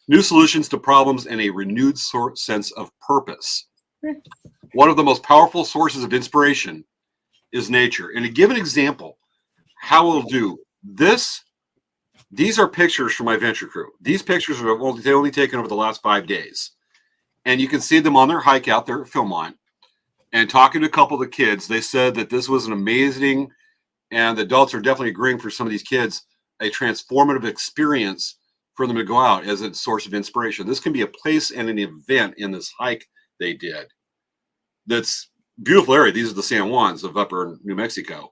new solutions to problems, and a renewed sense of purpose. One of the most powerful sources of inspiration is nature. And to give an example, how we'll do this, these are pictures from my venture crew. These pictures are only taken over the last 5 days. And you can see them on their hike out there at Philmont. And talking to a couple of the kids, they said that this was an amazing, and the adults are definitely agreeing for some of these kids, a transformative experience for them to go out as a source of inspiration. This can be a place and an event in this hike they did. That's beautiful area. These are the San Juans of upper New Mexico.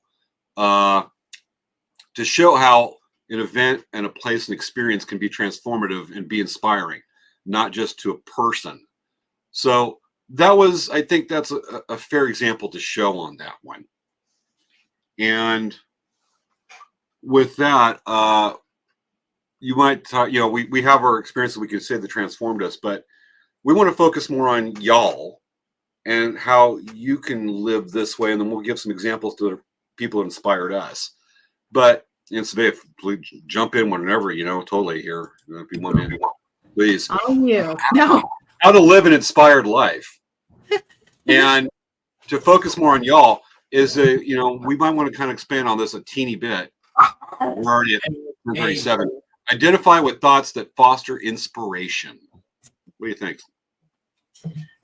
To show how an event and a place and experience can be transformative and be inspiring, not just to a person. So I think that's a fair example to show on that one. And with that, you might talk, we have our experiences we can say that transformed us, but we want to focus more on y'all and how you can live this way. And then we'll give some examples to the people who inspired us. But Svea, please jump in whenever, totally here. If you want to, please. On you. No. How to live an inspired life. And to focus more on y'all is, we might want to kind of expand on this a teeny bit. We're already at 37. Identify with thoughts that foster inspiration. What do you think?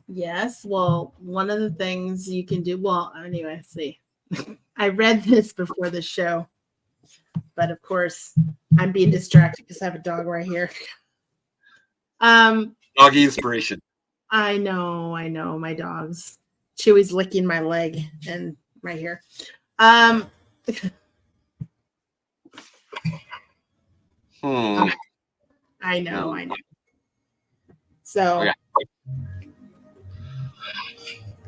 Yes. Well, one of the things you can do, anyway, see, I read this before the show, but of course I'm being distracted because I have a dog right here. Doggy inspiration. I know my dogs. Chewy's licking my leg and right here. I know. So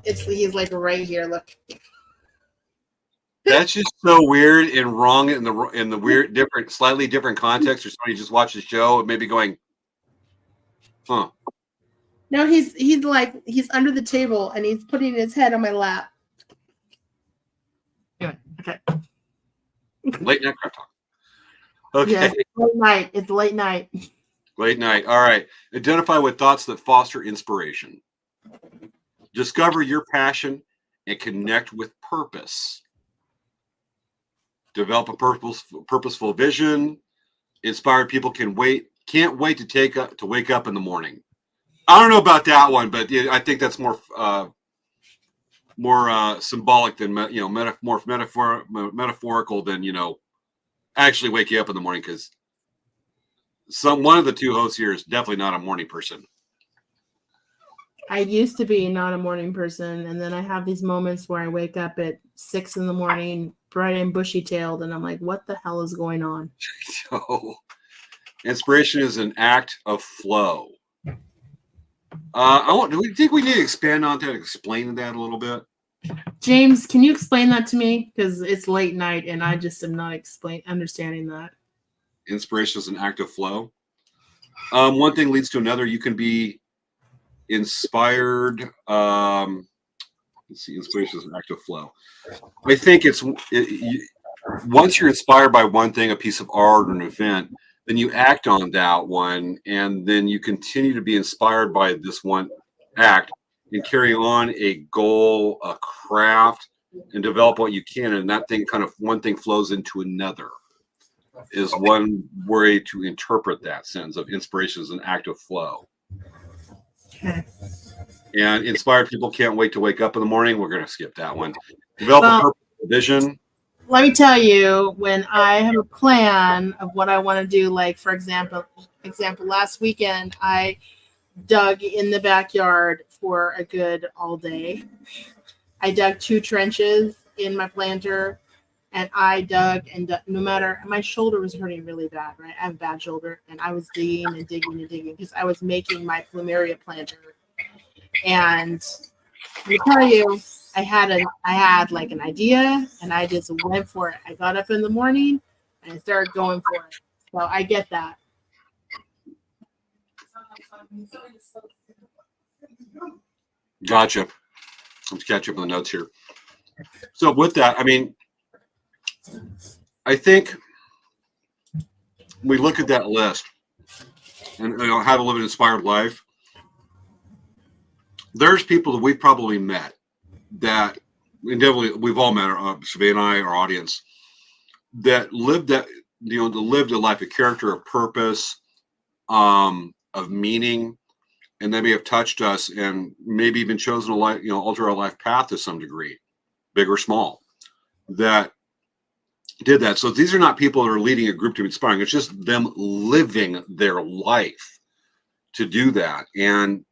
he's like right here. Look. That's just so weird and wrong in the weird, slightly different context. Or somebody just watched the show and maybe going, huh. No, he's under the table and he's putting his head on my lap. Anyway, okay. Late night crap talk. Okay. Yes, it's late night. It's late night. Late night. All right. Identify with thoughts that foster inspiration. Discover your passion and connect with purpose. Develop a purposeful vision. Inspired people can't wait to wake up in the morning. I don't know about that one, but I think that's more symbolic than metaphorical than actually wake you up in the morning, because one of the two hosts here is definitely not a morning person. I used to be not a morning person, and then I have these moments where I wake up at 6 a.m, bright and bushy-tailed, and I'm like, what the hell is going on? So, inspiration is an act of flow. Do we think we need to expand on that, explain that a little bit? James, can you explain that to me? Because it's late night, and I just am not understanding that. Inspiration is an act of flow. One thing leads to another. You can be inspired. Let's see, inspiration is an act of flow. I think once you're inspired by one thing, a piece of art or an event, then you act on that one, and then you continue to be inspired by this one act and carry on a goal, a craft, and develop what you can. And that thing one thing flows into another. is one way to interpret that sentence of inspiration as an act of flow. Okay. And inspired people can't wait to wake up in the morning. We're going to skip that one. Develop a purpose, vision. Let me tell you, when I have a plan of what I want to do, like for example, last weekend I dug in the backyard for a good all day. I dug 2 trenches in my planter, and I dug and dug, no matter, my shoulder was hurting really bad, right? I have a bad shoulder, and I was digging and digging and digging because I was making my plumeria planter. And I tell you, I had like an idea, and I just went for it. I got up in the morning and I started going for it. So I get that. Gotcha. Let's catch up on the notes here. So with that, I mean, I think we look at that list and how to live an inspired life. There's people that we've probably met that, and definitely we've all met, Svea and I, our audience, that lived that, lived a life of character, of purpose, of meaning, and they may have touched us and maybe even chosen a life, alter our life path to some degree, big or small, that did that. So these are not people that are leading a group to inspiring. It's just them living their life to do that. And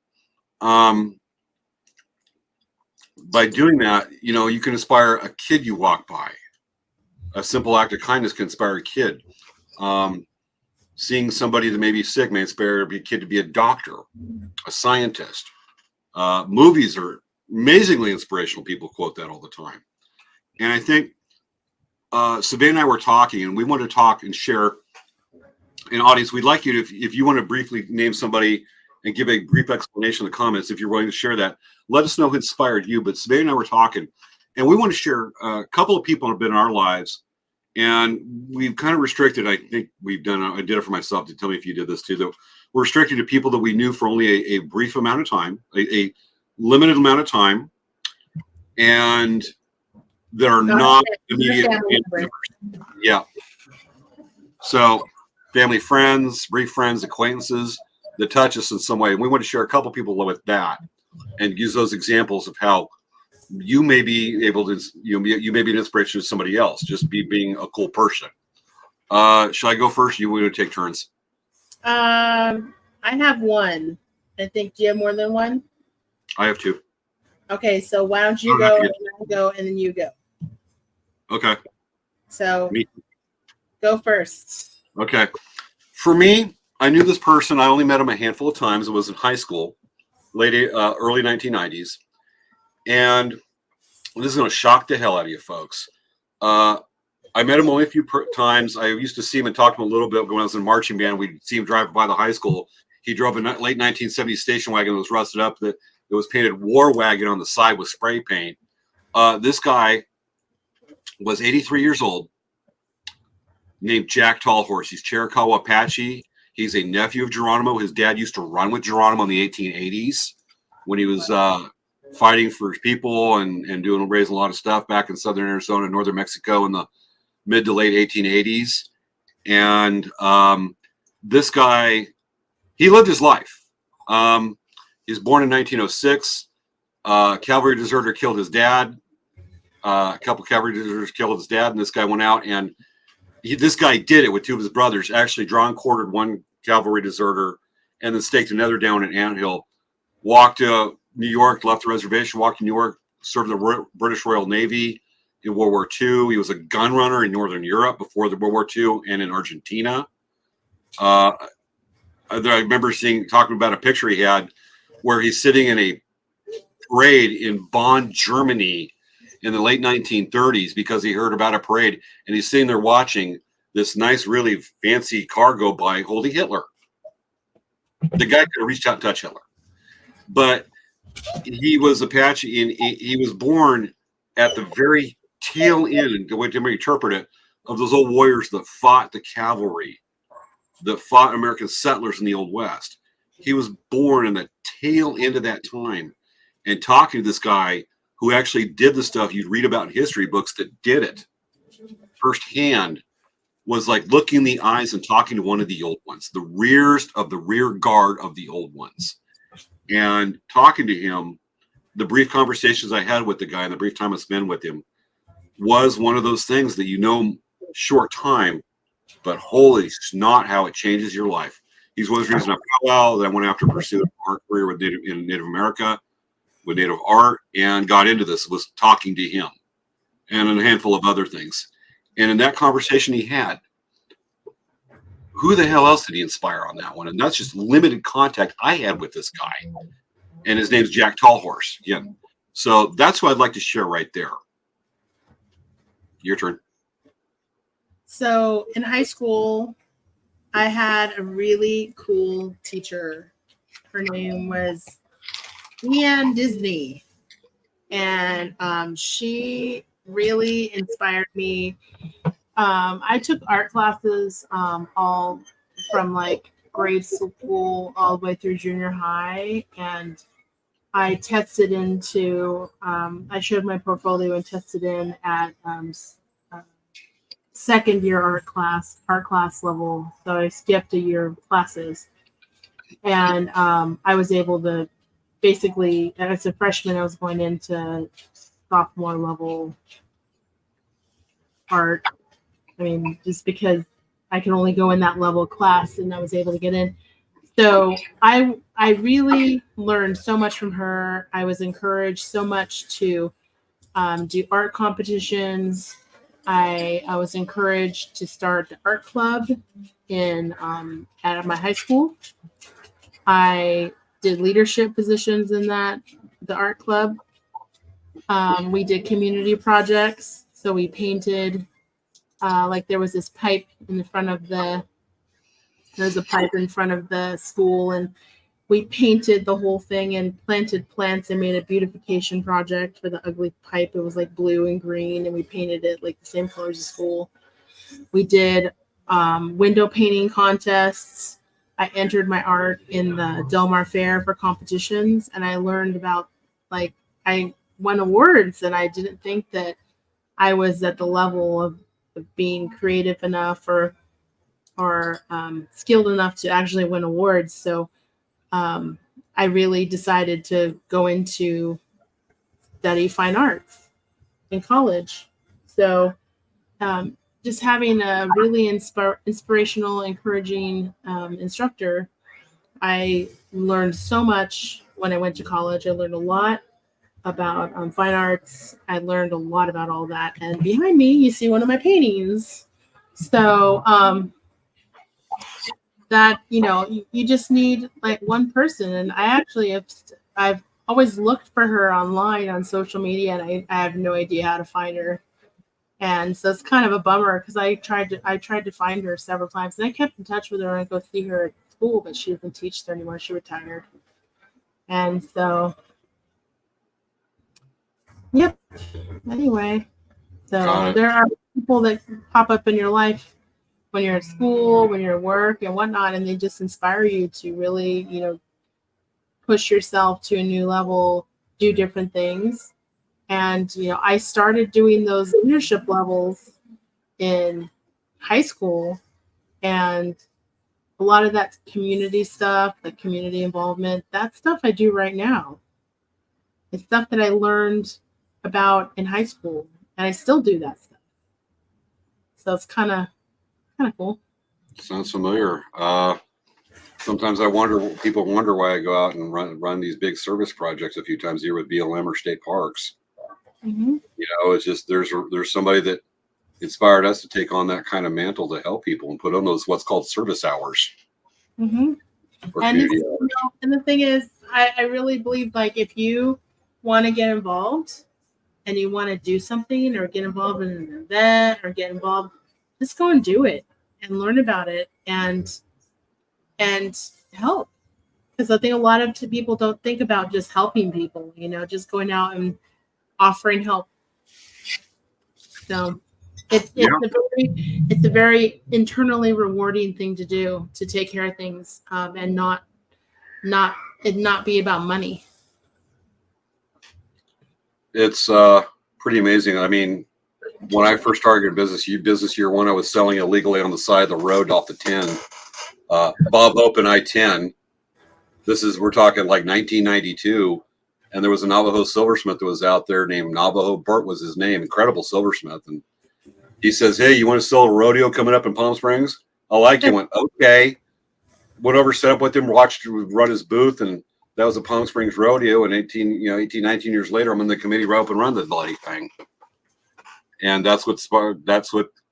by doing that, you can inspire a kid you walk by. A simple act of kindness can inspire a kid. Seeing somebody that may be sick may inspire a kid to be a doctor, a scientist. Movies are amazingly inspirational. People quote that all the time. And I think Svea and I were talking, and we want to talk and share an audience. We'd like you to, if you want to briefly name somebody and give a brief explanation in the comments, if you're willing to share that, let us know who inspired you. But Svea and I were talking, and we want to share a couple of people who have been in our lives, and we've kind of restricted. I think we've done. I did it for myself. To tell me if you did this too. Though we're restricted to people that we knew for only a brief amount of time, a limited amount of time, and that are not immediate family members. Yeah. So family, friends, brief friends, acquaintances that touch us in some way. And we want to share a couple people with that and use those examples of how you may be able to, you may be an inspiration to somebody else, just being a cool person. Should I go first? You want to take turns? I have one. I think, do you have more than one? I have 2. Okay, so why don't you go, and I go, and then you go. Okay. So go first. Okay. For me, I knew this person. I only met him a handful of times. It was in high school, early 1990s. And this is going to shock the hell out of you folks. I met him only a few times. I used to see him and talk to him a little bit when I was in marching band. We'd see him drive by the high school. He drove a late 1970s station wagon that was rusted up, that was painted war wagon on the side with spray paint. This guy was 83 years old, named Jack Tallhorse. He's Chiricahua Apache. He's a nephew of Geronimo. His dad used to run with Geronimo in the 1880s when he was fighting for his people and raising a lot of stuff back in southern Arizona and northern Mexico in the mid to late 1880s. And this guy, he lived his life. He was born in 1906. Cavalry deserter killed his dad. A couple cavalry deserters killed his dad, and this guy went out and this guy did it with 2 of his brothers, actually drawn quartered one cavalry deserter and then staked another down in Anthill. Walked to New York, left the reservation, walked to New York, served the British Royal Navy in World War II. He was a gun runner in Northern Europe before the World War II and in Argentina. I remember talking about a picture he had where he's sitting in a parade in Bonn, Germany in the late 1930s because he heard about a parade, and he's sitting there watching this nice, really fancy car go by holding Hitler. The guy could have reached out and touched Hitler. But he was Apache, and he was born at the very tail end, the way to interpret it, of those old warriors that fought the cavalry, that fought American settlers in the Old West. He was born in the tail end of that time, and talking to this guy who actually did the stuff you'd read about in history books that did it firsthand was like looking in the eyes and talking to one of the old ones, the rearest of the rear guard of the old ones, and talking to him. The brief conversations I had with the guy and the brief time I spent with him was one of those things that, short time, but holy snot, how it changes your life. He's one of the reasons I fell out, that I went after pursued an art career with Native America, with Native art, and got into this, was talking to him and a handful of other things. And in that conversation he had, who the hell else did he inspire on that one? And that's just limited contact I had with this guy. And his name's Jack Tallhorse. Yeah. So that's what I'd like to share right there. Your turn. So in high school, I had a really cool teacher. Her name was Leanne Disney. And she really inspired me. I took art classes all from like grade school all the way through junior high. And I tested into, I showed my portfolio and tested in at second year art class level. So I skipped a year of classes. And I was able to basically, as a freshman, I was going into sophomore level art. I mean, just because I can only go in that level of class, and I was able to get in. So I really learned so much from her. I was encouraged so much to do art competitions. I was encouraged to start the art club at my high school. I did leadership positions in the art club. We did community projects. So we painted, like there was this pipe in front of there's a pipe in front of the school, and we painted the whole thing and planted plants and made a beautification project for the ugly pipe. It was like blue and green, and we painted it like the same colors as school. We did window painting contests. I entered my art in the Del Mar Fair for competitions, and I learned about, like, I won awards, and I didn't think that I was at the level of being creative enough or skilled enough to actually win awards. So I really decided to go into study fine arts in college. So just having a really inspirational, encouraging instructor, I learned so much when I went to college. I learned a lot about fine arts. I learned a lot about all that. And behind me, you see one of my paintings. So that, you just need like one person. And I've always looked for her online on social media, and I have no idea how to find her. And so it's kind of a bummer, because I tried to find her several times, and I kept in touch with her, and I go see her at school, but she doesn't teach there anymore. She retired. And so, yep. Anyway, so there are people that pop up in your life when you're at school, when you're at work and whatnot, and they just inspire you to really, push yourself to a new level, do different things. And, I started doing those leadership levels in high school, and a lot of that community stuff, the community involvement, that stuff I do right now. It's stuff that I learned about in high school, and I still do that stuff. So it's kind of cool. Sounds familiar. Sometimes people wonder why I go out and run these big service projects a few times a year with BLM or state parks. Mm-hmm. It's just there's somebody that inspired us to take on that kind of mantle to help people and put on those what's called service hours. Mm-hmm. And the thing is, I really believe, like, if you want to get involved and you want to do something or get involved in an event or get involved, just go and do it and learn about it and help. Because I think a lot of people don't think about just helping people, just going out and offering help. So it's a very internally rewarding thing to do, to take care of things, and not be about money. It's pretty amazing. I mean, when I first started in business year one, I was selling illegally on the side of the road off the 10, Bob Hope and I-10. We're talking like 1992. And there was a Navajo silversmith that was out there named Navajo Burt was his name, incredible silversmith. And he says, hey, you want to sell a rodeo coming up in Palm Springs? I like you. Went, okay. Went over, set up with him, watched him run his booth, and that was a Palm Springs rodeo. And 19 years later, I'm in the committee right up and run the bloody thing. And that's what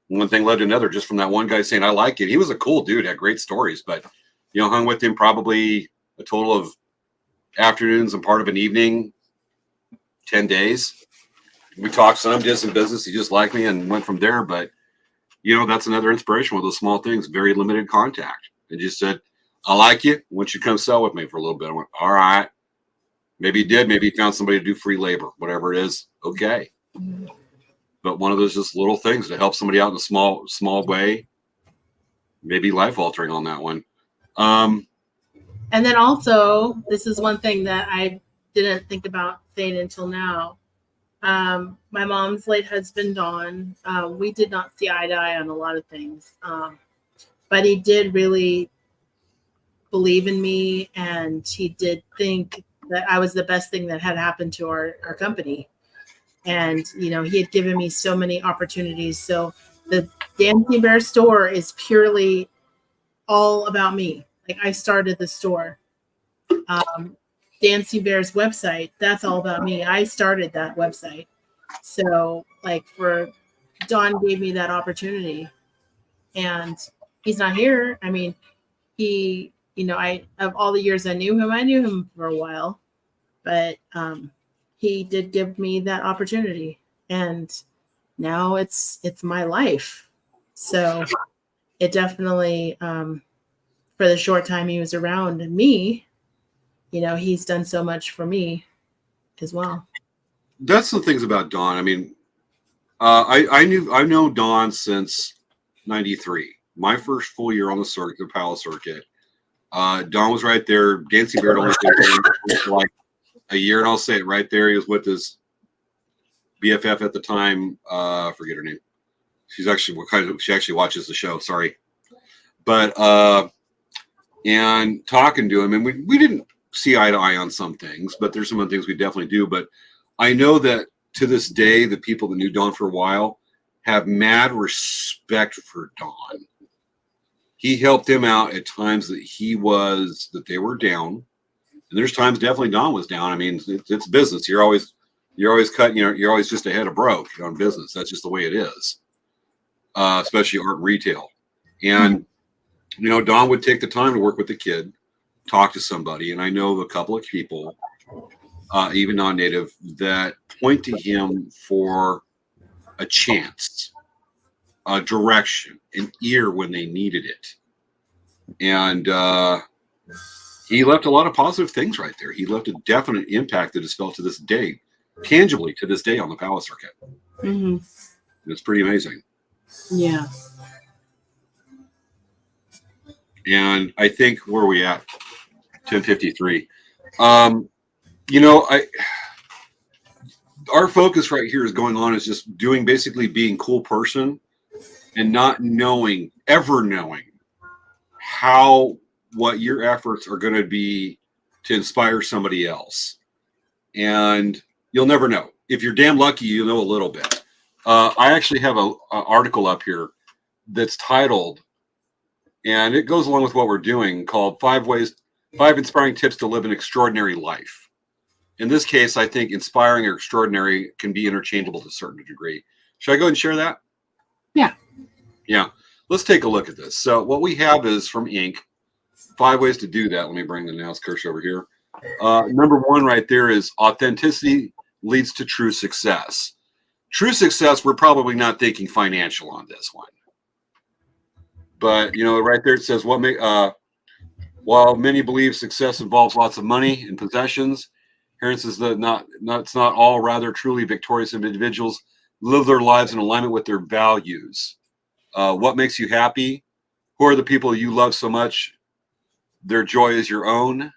one thing led to another, just from that one guy saying, I like it. He was a cool dude, had great stories, but, hung with him probably a total of afternoons and part of an evening, 10 days. We talked some, did some business. He just liked me and went from there. But, that's another inspiration with those small things, very limited contact. And just said, I like you. I want you to come sell with me for a little bit. I went, all right. Maybe he did. Maybe he found somebody to do free labor, whatever it is. Okay. But one of those just little things to help somebody out in a small way, maybe life altering on that one. And then also, this is one thing that I didn't think about saying until now. My mom's late husband, Don, we did not see eye to eye on a lot of things. But he did really believe in me, and he did think that I was the best thing that had happened to our company. And, he had given me so many opportunities. So the Dancing Bear store is purely all about me. Like, I started the store. Dancing Bear's website, that's all about me. I started that website. So, Don gave me that opportunity. And he's not here. I mean, he, of all the years I knew him for a while. But he did give me that opportunity. And now it's my life. So it definitely, for the short time he was around me, he's done so much for me as well. That's the things about Don. I mean, I've known Don since '93. My first full year on the circuit, the Palace circuit. Don was right there. Dancing Bear only did for like a year, and I'll say it right there. He was with his BFF at the time. I forget her name. She actually watches the show. Sorry, but and talking to him, and we didn't see eye to eye on some things, but there's some other things we definitely do. But I know that to this day, the people that knew Don for a while have mad respect for Don. He helped them out at times that they were down, and there's times definitely Don was down. I mean, it's business. You're always cutting. You're always just ahead of broke on business. That's just the way it is, especially art and retail. And Don would take the time to work with the kid, talk to somebody, and I know of a couple of people, even non-native, that point to him for a chance, a direction, an ear when they needed it. And he left a lot of positive things right there. He left a definite impact that is felt to this day, tangibly to this day on the Palace circuit. Mm-hmm. It's pretty amazing. Yeah. And I think, where are we at? 10:53. Our focus right here is going on is just basically being cool person and not ever knowing what your efforts are going to be to inspire somebody else. And you'll never know. If you're damn lucky, you'll know a little bit. I actually have an article up here that's titled, and it goes along with what we're doing, called 5 Inspiring Tips to Live an Extraordinary Life. In this case, I think inspiring or extraordinary can be interchangeable to a certain degree. Should I go ahead and share that? Yeah. Yeah. Let's take a look at this. So what we have is from Inc. 5 ways to do that. Let me bring the mouse cursor over here. Number 1 right there is authenticity leads to true success. True success, we're probably not thinking financial on this one. But, right there it says, while many believe success involves lots of money and possessions, here it says that it's not all. Rather, truly victorious individuals live their lives in alignment with their values. What makes you happy? Who are the people you love so much? Their joy is your own.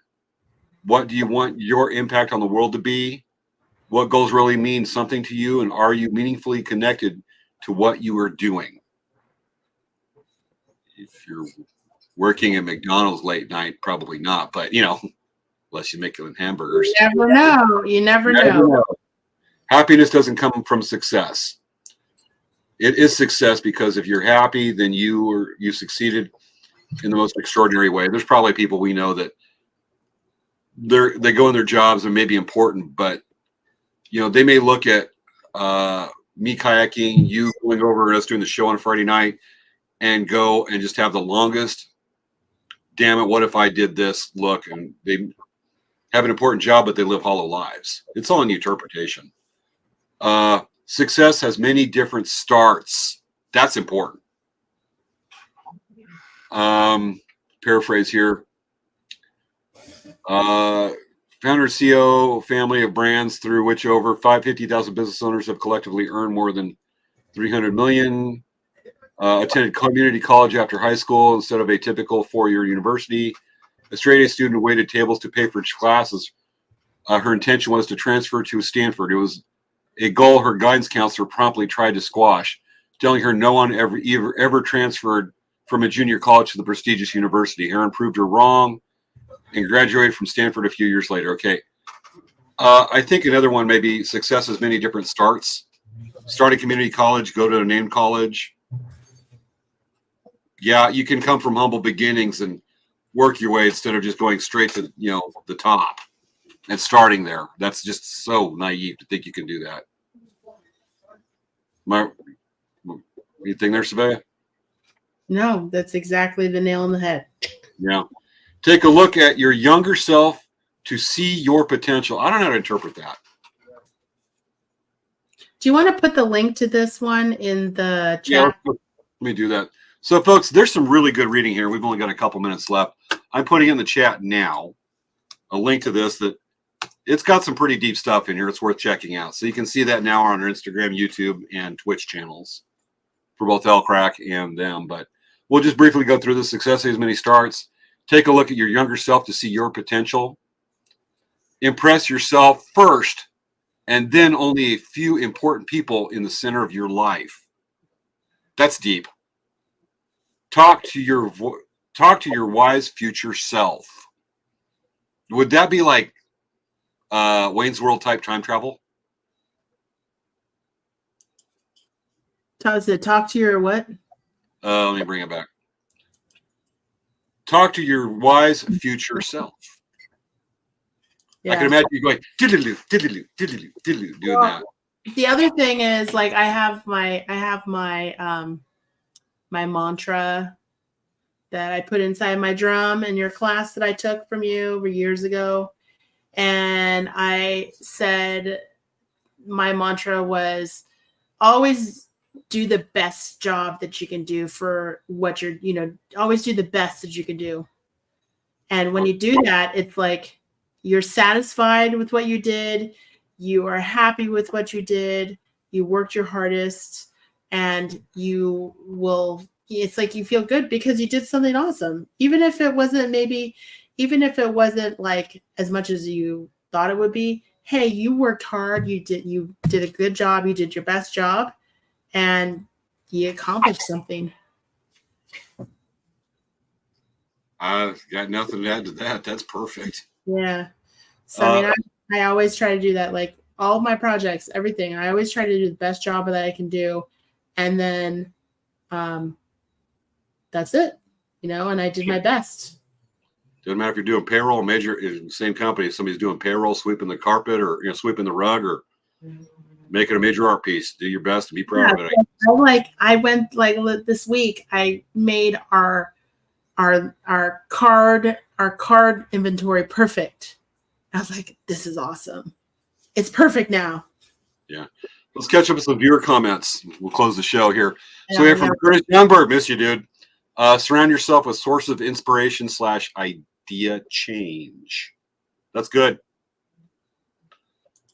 What do you want your impact on the world to be? What goals really mean something to you? And are you meaningfully connected to what you are doing. If you're working at McDonald's late night, probably not, but unless you make them hamburgers. You never know. You never know. Happiness doesn't come from success. It is success because if you're happy, then you succeeded in the most extraordinary way. There's probably people we know that they go in their jobs and may be important, but they may look at me kayaking, you going over and us doing the show on a Friday night, and go and just have the longest. Damn it! What if I did this? Look, and they have an important job, but they live hollow lives. It's all in the interpretation. Success has many different starts. That's important. Paraphrase here. Founder CEO family of brands through which over 550,000 business owners have collectively earned more than 300 million. Attended community college after high school instead of a typical four-year university. A straight-A student who waited tables to pay for classes. Her intention was to transfer to Stanford. It was a goal her guidance counselor promptly tried to squash, telling her no one ever transferred from a junior college to the prestigious university. Heron proved her wrong and graduated from Stanford a few years later. Okay. I think another one may be success has many different starts. Start a community college, go to a named college. Yeah, you can come from humble beginnings and work your way instead of just going straight to the top and starting there. That's just so naive to think you can do that. Anything there, Svea? No, that's exactly the nail on the head. Yeah. Take a look at your younger self to see your potential. I don't know how to interpret that. Do you want to put the link to this one in the chat? Yeah, let me do that. So, folks, there's some really good reading here. We've only got a couple minutes left. I'm putting in the chat now a link to this that it's got some pretty deep stuff in here. It's worth checking out. So you can see that now on our Instagram, YouTube, and Twitch channels for both L-Crack and them. But we'll just briefly go through the success as many starts. Take a look at your younger self to see your potential. Impress yourself first, and then only a few important people in the center of your life. That's deep. Talk to your wise future self. Would that be like Wayne's World type time travel? Does it talk to your what? Let me bring it back. Talk to your wise future self. Yeah. I can imagine you going diddle-doo, diddle-doo, diddle-doo, diddle-doo, doing that. The other thing is, like, I have my my mantra that I put inside my drum in your class that I took from you years ago. And I said my mantra was always do the best job that you can do for what you're, always do the best that you can do. And when you do that, it's like you're satisfied with what you did. You are happy with what you did. You worked your hardest, and you will, it's like you feel good because you did something awesome. Even if it wasn't like as much as you thought it would be. Hey, you worked hard. You did a good job. You did your best job, and you accomplished something. I've got nothing to add to that. That's perfect. Yeah. So I always try to do that. Like all of my projects, everything. I always try to do the best job that I can do, and then that's it. And I did my best. Doesn't matter if you're doing payroll, major in the same company. If somebody's doing payroll, sweeping the carpet, or sweeping the rug, or making a major art piece. Do your best and be proud of it. I went this week. I made our card inventory perfect. I was like, this is awesome. It's perfect now. Yeah. Let's catch up with some viewer comments. We'll close the show here. So we have from Curtis Youngberg. Miss you, dude. Surround yourself with sources of inspiration / idea change. That's good.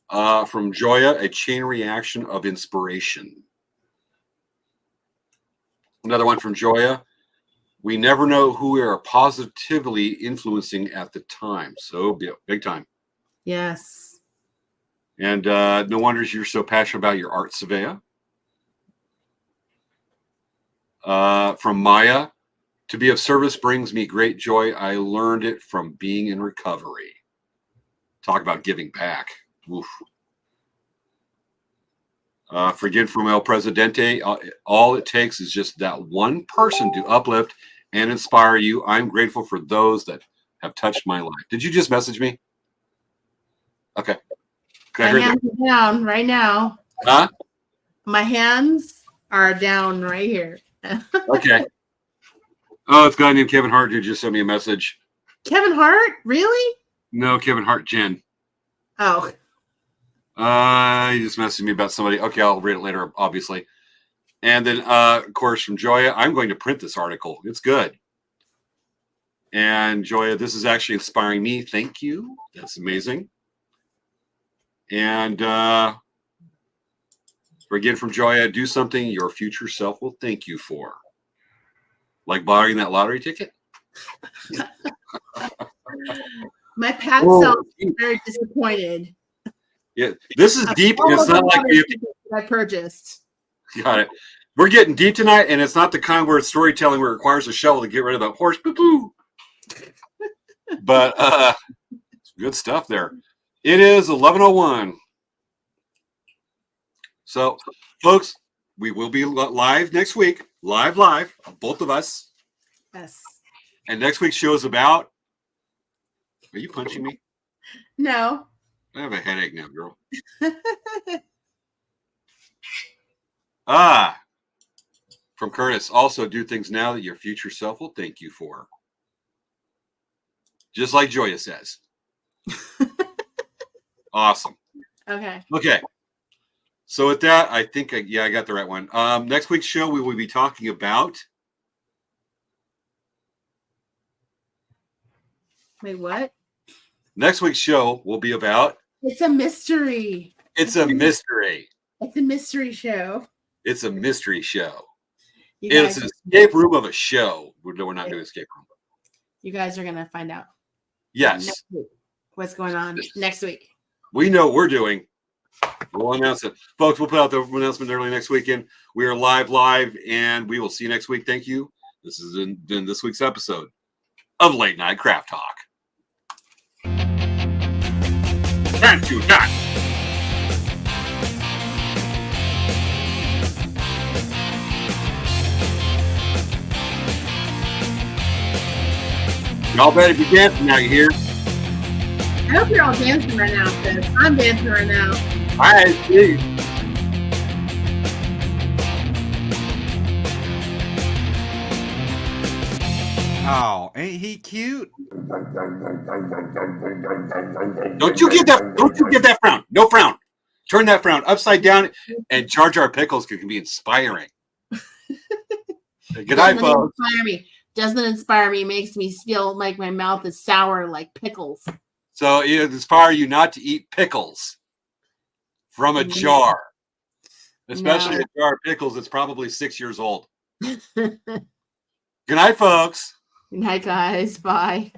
From Joya, a chain reaction of inspiration. Another one from Joya. We never know who we are positively influencing at the time. So big time. Yes. And no wonder you're so passionate about your art, Svea. From Maya, to be of service brings me great joy. I learned it from being in recovery. Talk about giving back. Oof. Forget from El Presidente. All it takes is just that one person to uplift and inspire you. I'm grateful for those that have touched my life. Did you just message me? Okay. My hands are down right now. Huh? My hands are down right here. Okay. Oh, it's a guy named Kevin Hart who just sent me a message. Kevin Hart? Really? No, Kevin Hart, Jen. Oh. He just messaged me about somebody. Okay, I'll read it later, obviously. And then, of course, from Joya, I'm going to print this article. It's good. And Joya, this is actually inspiring me. Thank you. That's amazing. And again, from Joya, do something your future self will thank you for. Like buying that lottery ticket? My past self is very disappointed. Yeah, this is deep, and it's not like I purchased. Got it. We're getting deep tonight, and it's not the kind where storytelling where it requires a shovel to get rid of the horse. Poo-poo. But good stuff there. It is 11:01. So, folks, we will be live next week. Live, both of us. Yes. And next week's show is about. Are you punching me? No. I have a headache now, girl. From Curtis. Also, do things now that your future self will thank you for. Just like Joya says. Awesome. Okay. So with that, I think, I got the right one. Next week's show, we will be talking about. Wait, what? Next week's show will be about. It's a mystery. It's a mystery. It's a mystery show. It's a mystery show. It's an escape room of a show. We're not doing escape room. You guys are going to find out. Yes. What's going on next week. We know what we're doing. We'll announce it. Folks, we'll put out the announcement early next weekend. We are live, and we will see you next week. Thank you. This has been this week's episode of Late Night Craft Talk. Time to not. Y'all better be dancing out here. I hope you're all dancing right now, because I'm dancing right now. I see. Oh, ain't he cute? Don't you get that frown. No frown. Turn that frown upside down, and Jar Jar Pickles can be inspiring. Good night, folks. Doesn't inspire me. Makes me feel like my mouth is sour like pickles. So it inspire you not to eat pickles from a jar, especially a jar of pickles that's probably 6 years old. Good night, folks. Good night, guys. Bye.